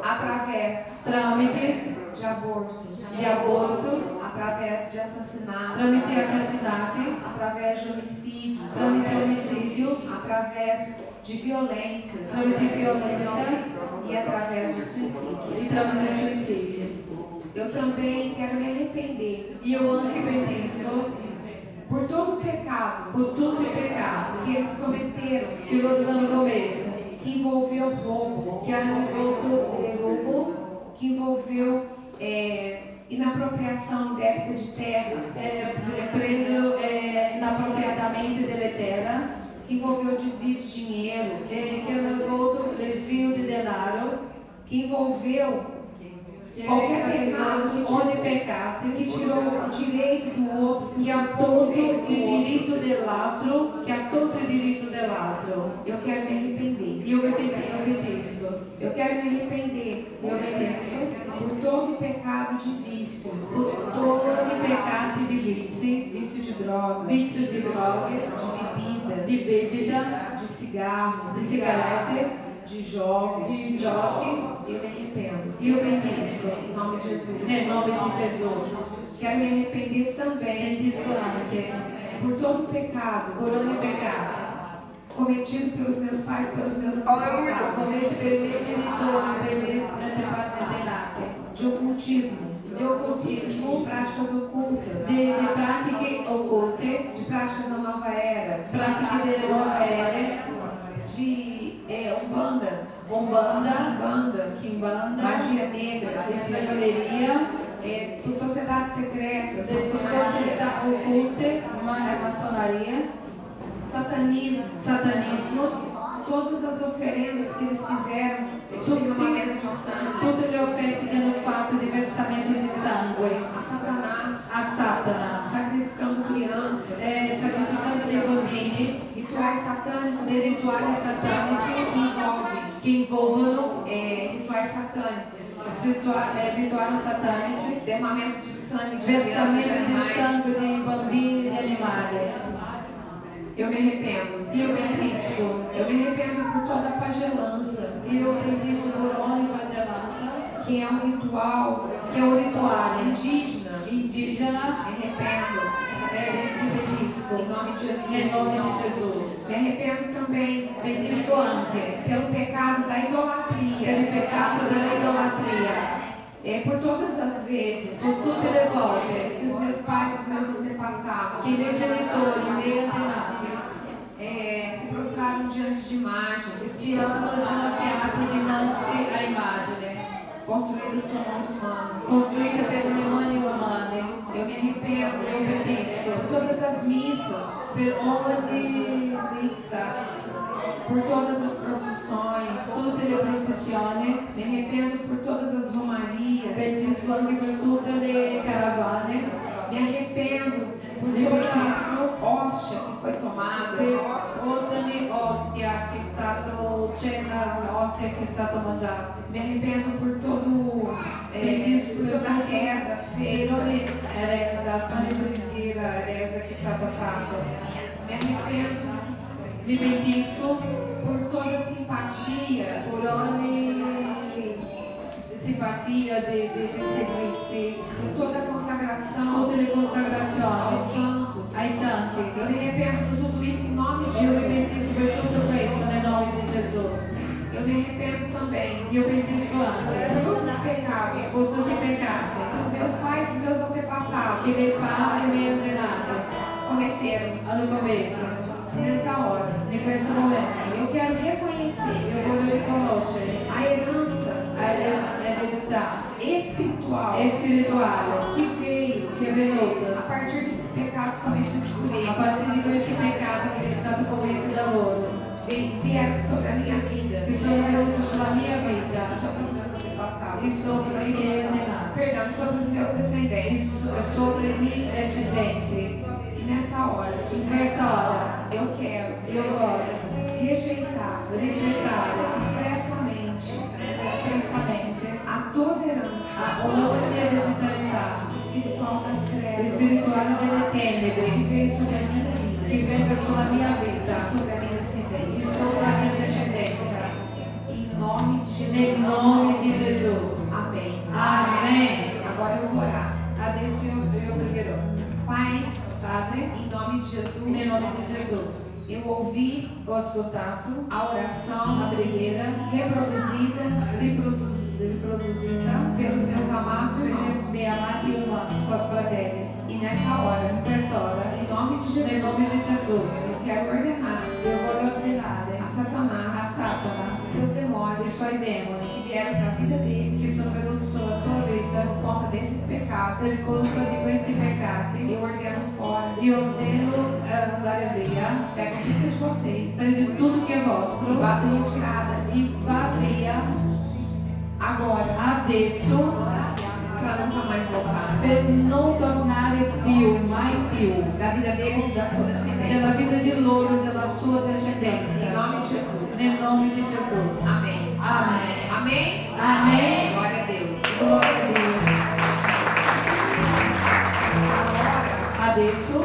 através tramite de abortos, di aborto, através de assassinatos, tramite assassinati, através de homicídios, tramite omicidio, através de violências tramite violenza e através de e suicídios. tramite suicidio. Eu também quero me arrepender Io anche pentisco por todo o pecado per tutti i peccati que eles cometeram, che loro hanno commesso, que envolveu roubo, che hanno avuto il rubo, que envolveu inapropriação indébita de terra, prendono inappropriatamente delle terre, que envolveu desvio de dinheiro, che hanno avuto l'svio di denaro, que envolveu che qualquer è pecado stato ogni peccato, que tirou o direito do outro, che ha tolto il diritto dell'altro, che ha tolto il diritto dell'altro. Eu quero me arrepender. Io pentisco, Eu quero me arrepender io pentisco por todo o pecado de vício, per tutti i peccati di vizi, vício de droga, vizio di droghe, de bebida, di bebida, de cigarros, di sigarette, de jogos. di giochi. Eu me arrependo. Io pentisco Em nome de Jesus. nel nome di Gesù. Quero me arrepender também Pentisco anche por todo o pecado per ogni peccato cometido pelos meus pais, pelos meus antepassados, commesso per i miei genitori, per i miei antenati, de ocultismo, di de occultismo, práticas ocultas, di pratiche occulte, de práticas da nova era, pratiche delle nuove ere, de Umbanda, Kimbanda, Kimbanda, magia negra, stregoneria, por sociedades secretas, delle società occulte, massoneria, satanismo, satanismo, todas as oferendas que eles fizeram de derramamento de sangue tutte le offerte che hanno fatto di versamento di sangue a Satanás, a Satana, sacrificando crianças, sacrificando dei bambini, rituais satânicos dei rituali satanici que che involvono rituais satânicos, rituali satanici, derramamento de sangue de crianças, de versamento di animais. sangue di bambini e di animali. Eu me arrependo. Io pentisco, Eu me arrependo por toda a pagelança, io pentisco per ogni pagelanza, que é um ritual che è un rituale indígena. indigena, Me arrependo. mi pentisco Em nome de Jesus. nel nome di Gesù. Me arrependo também Pentisco anche pelo pecado da per il idolatria. peccato dell'idolatria, Por todas as vezes per tutte le volte que os meus pais, os meus antepassados che i miei genitori, i miei antenati se prostraram diante de imagens, si hanno ginocchiato dinanzi a immagini construídas por mãos humanas. costruite per le mani umane. Eu me arrependo Io pentisco por todas as missas, per ogni mizza, por todas as procissões. tutte le processioni, Me arrependo por todas as romarias. pentisco anche per tutte le caravane, Me arrependo por mi toda pentisco a hóstia que foi tomada. per ogni ostia che è stato cena, ostia che è stato mangiato. Me arrependo por toda a reza Per feita. ogni resa che è stata fatta. Me arrependo Mi pentisco por toda a simpatia, per ogni simpatia dei servizi, por toda a consagração tutte le aos consacrazioni santos. ai santi. Eu me arrependo por tudo isso em nome de Io mi Jesus. pentisco per tutto questo nel nome di Gesù. Eu me arrependo também Io pentisco anche por todos os pecados per tutti i peccati dos meus pais e dos meus che antepassados i miei padri e i miei antenati cometeram. hanno commesso. Nessa hora, In questo momento eu quero reconhecer io voglio riconoscere a herança l'eredità espiritual spirituale que veio che è venuta a partir desses pecados cometidos por a eles. partire di questi peccati che è stato commesso da loro, Vieram sobre a minha vida, che sono venuti sulla mia vita sobre os meus e antepassados, sopra i miei antenati perdão, e sobre os meus e descendentes. sopra i miei discendenti. E nessa hora, In questa ora eu quero io voglio rejeitar rigettare expressamente espressamente a toda herança ogni ereditarietà espiritual das trevas spirituale delle que tenebre veio sobre a minha vida, che venga sulla mia vita sobre a minha e descendência. sopra la mia discendenza. Em nome de Jesus. Nel nome di Gesù. Amém. Amen. Agora eu vou orar. Adesso io pregherò. Pai, Padre, em nome de Jesus, nel nome di Gesù, eu ouvi ho ascoltato a la oração preghiera reproduzida riproducita pelos meus amados per irmãos. i miei amati fratelli. E nessa hora, In quest'ora, em nome de nel nome Jesus, di Gesù, eu quero ordenar io voglio ordinare a a Satanás Satana e seus i demônios suoi demoni que vieram para a vida che deles sono venuti sulla sua vita por conta desses pecados. per colpa di questi peccati. Eu ordeno fora. Io ordino andare via, Pega tudo de vocês prendi tutto che è e vostro bata em retirada e va via agora, adesso para nunca mais voltar. per non tornare più, mai più, Da vida deles e da sua descendência. nella vita di loro e della sua Em discendenza. nome de Jesus. Nel nome di Gesù. Amém. Amen. Amém? Amém. Glória a Deus. Gloria a Dio. Agora, Adesso,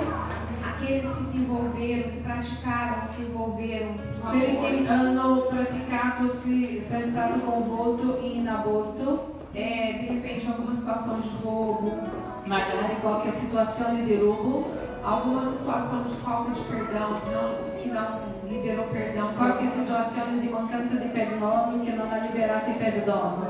aqueles que se envolveram, que praticaram, se envolveram no quelli che aborto, hanno praticato, si è stato coinvolto in aborto, de repente alguma situação de roubo, magari qualche situazione di rubo, alguma situação de falta de perdão, que não liberou perdão, qualche situazione di mancanza di perdono che non ha liberato il perdono,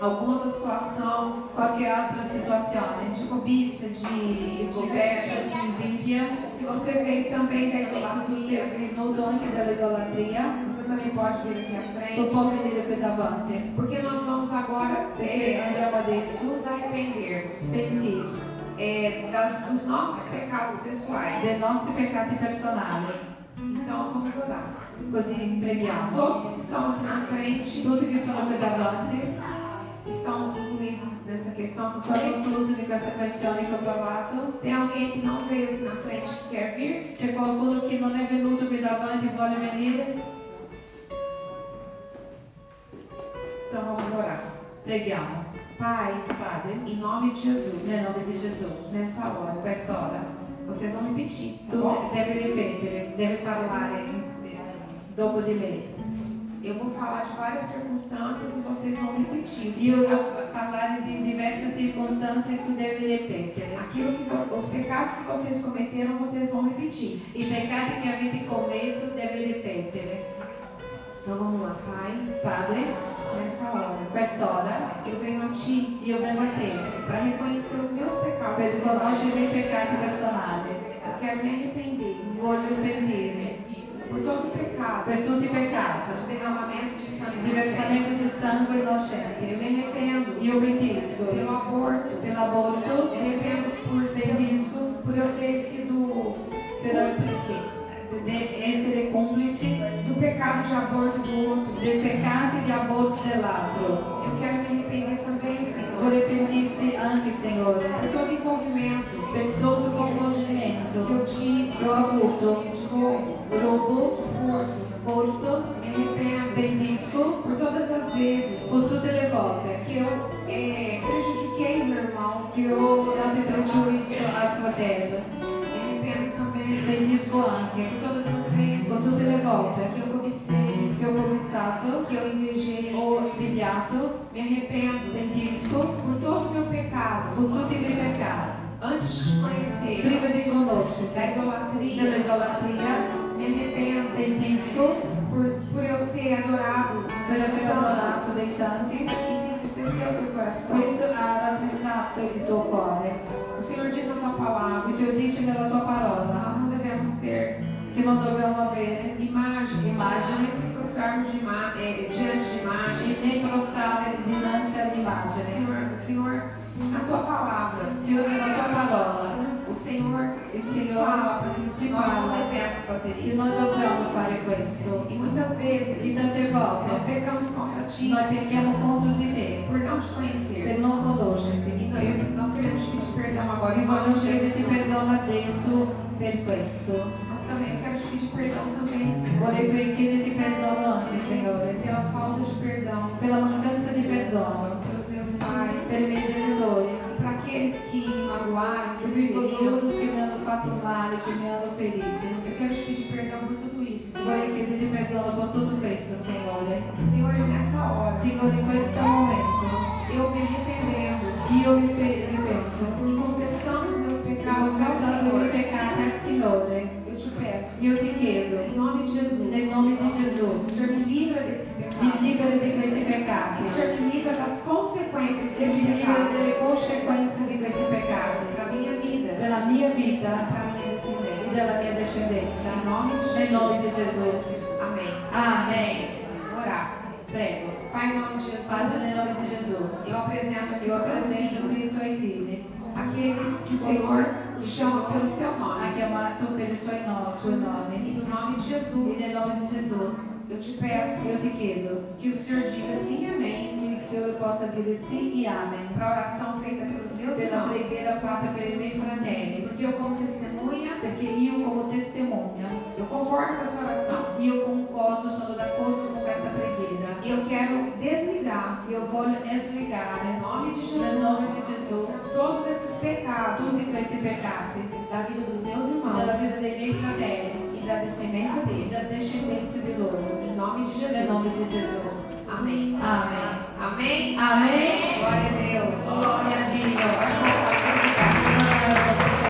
alguma outra situação qualche altra situazione de cobiça, de inveja. di invidia. Se você veio também da Se tu sei idolatria, venuto anche dall'idolatria, você também pode vir aqui à tu frente, puoi venire qui davanti, porque nós vamos agora perché andiamo adesso nos arrependermos pentire dos nossos pecados pessoais. dei nostri peccati personali. Então vamos orar. Così preghiamo. Todos que estão aqui na frente Tutti che sono qui davanti estão incluídos nessa questão que sono falei. inclusi di questa questione che ho parlato. Tem alguém que não veio aqui na frente que quer vir? C'è qualcuno che non è venuto qui davanti e vuole venire? Então vamos orar. Preghiamo. Pai, Padre, em nome de Jesus, nel nome di Gesù, nessa in hora, quest'ora, vocês vão repetir, tá tu bom? devi ripetere, devi parlare dopo di me. Eu vou falar de várias circunstâncias e vocês vão repetir. Io devo parlare di diverse circostanze e tu devi ripetere. Aquilo que os pecados que vocês cometeram, vocês vão repetir. I peccati che avete commesso devi ripetere. Então vamos lá, Pai, Padre, nessa hora, quest'ora eu venho a Ti io vengo a te para reconhecer os meus pecados per pessoais. conoscere i peccati personali. Eu quero me arrepender Voglio pentire por todo pecado, per tutti i peccati, de derramamento de sangue di versamento di sangue eu innocente. me arrependo Io pentisco pelo aborto, dell'aborto, me arrependo pentisco por eu ter sido cúmplice di essere complici do pecado de aborto do outro. dei peccati di aborto dell'altro. Eu quero me arrepender também, Senhor, Vorrei pentirsi anche, Signore, por todo envolvimento per tutto il que coinvolgimento eu tive che ho avuto, de roubo, roubo, furto. furto, Me arrependo pentisco por todas as vezes per tutte le volte que eu prejudiquei o meu irmão. che ho dato pregiudizio al fratello. Me arrependo também Pentisco anche por todas as vezes per tutte le volte que eu cobicei, che ho cominciato, que eu invejei. ho invidiato, Me arrependo pentisco por todo o meu pecado per tutti i miei peccati. antes de te conhecer, Prima di da conoscerti, idolatria. dell'idolatria, Me arrependo pentisco por eu ter adorado per aver adorato santos. dei santi. Isso entristeceu teu coração. Questo ha rattristato il tuo cuore. O Senhor diz na tua palavra, Il Signore dice nella tua parola nós não devemos ter che non dobbiamo avere immagini, prostrarmos diante de imagens. né prostrare dinanzi all'immagine. O Senhor, na tua palavra, Signore, nella tua parola, o Senhor il nos Signore fala ti que nós não parla devemos fazer che isso. non dobbiamo fare questo. E muitas E vezes tante volte nós pecamos contra ti noi pecchiamo contro di te por não te per conhecer. non conoscerti. E nós queremos te pedir perdão agora E em nome voglio de chiederti Jesus. perdono adesso per questo. Mas também eu quero te pedir perdão também, Senhor, Vorrei chiederti perdono anche, Signore, pela falta de perdão per la mancanza di perdono pelos meus pais per i miei genitori, e para aqueles que me magoaram, que per me feriram. coloro che mi hanno fatto male, che mi hanno ferito. Eu quero te pedir perdão por tudo isso, Senhor. Vorrei chiederti perdono per tutto questo, Signore. Senhor, e nessa hora, Signore, in questo momento eu me arrependendo io mi ripento, e confessando os meus pecados ao confessando i miei Senhor, peccati al Signore. eu te peço, Io ti chiedo, em nome de Jesus, nel nome di Gesù, o Senhor me livra desses mi pecados. liberi di questi O peccati Senhor me livra das consequências e desses mi liberi pecados delle conseguenze di questi peccati para a minha vida per la mia e vita para a minha e descendência. della mia discendenza. Em nome de Nel nome Jesus. di Gesù. Amém. Amen. Vou orar. Prego. Pai, em nome de Jesus, Padre, nel nome di Gesù, eu apresento aqui io os meus presento filhos, i suoi figli. aqueles que o Senhor os chama pelo seu Ha nome. chiamato per i suoi nomi. E no nome de E Jesus, nel nome di Gesù, eu te peço io ti chiedo que o Senhor diga sim e amém che il Signore possa dire sì e amen para a oração feita pelos meus per la irmãos. preghiera fatta per i miei fratelli, Porque eu, como testemunha, perché io come testimone, eu concordo com essa oração. io concordo, sono d'accordo con questa preghiera. E eu quero desligar, Io voglio em slegare nome de nel nome Jesus, di Gesù todos esses pecados tutti questi peccati da vida dos meus dalla irmãos vita dei miei fratelli e da descendência e da deles. discendenza di loro. Em nome de Nel nome Jesus. di Gesù. Amém. Amen. Amém. Amen.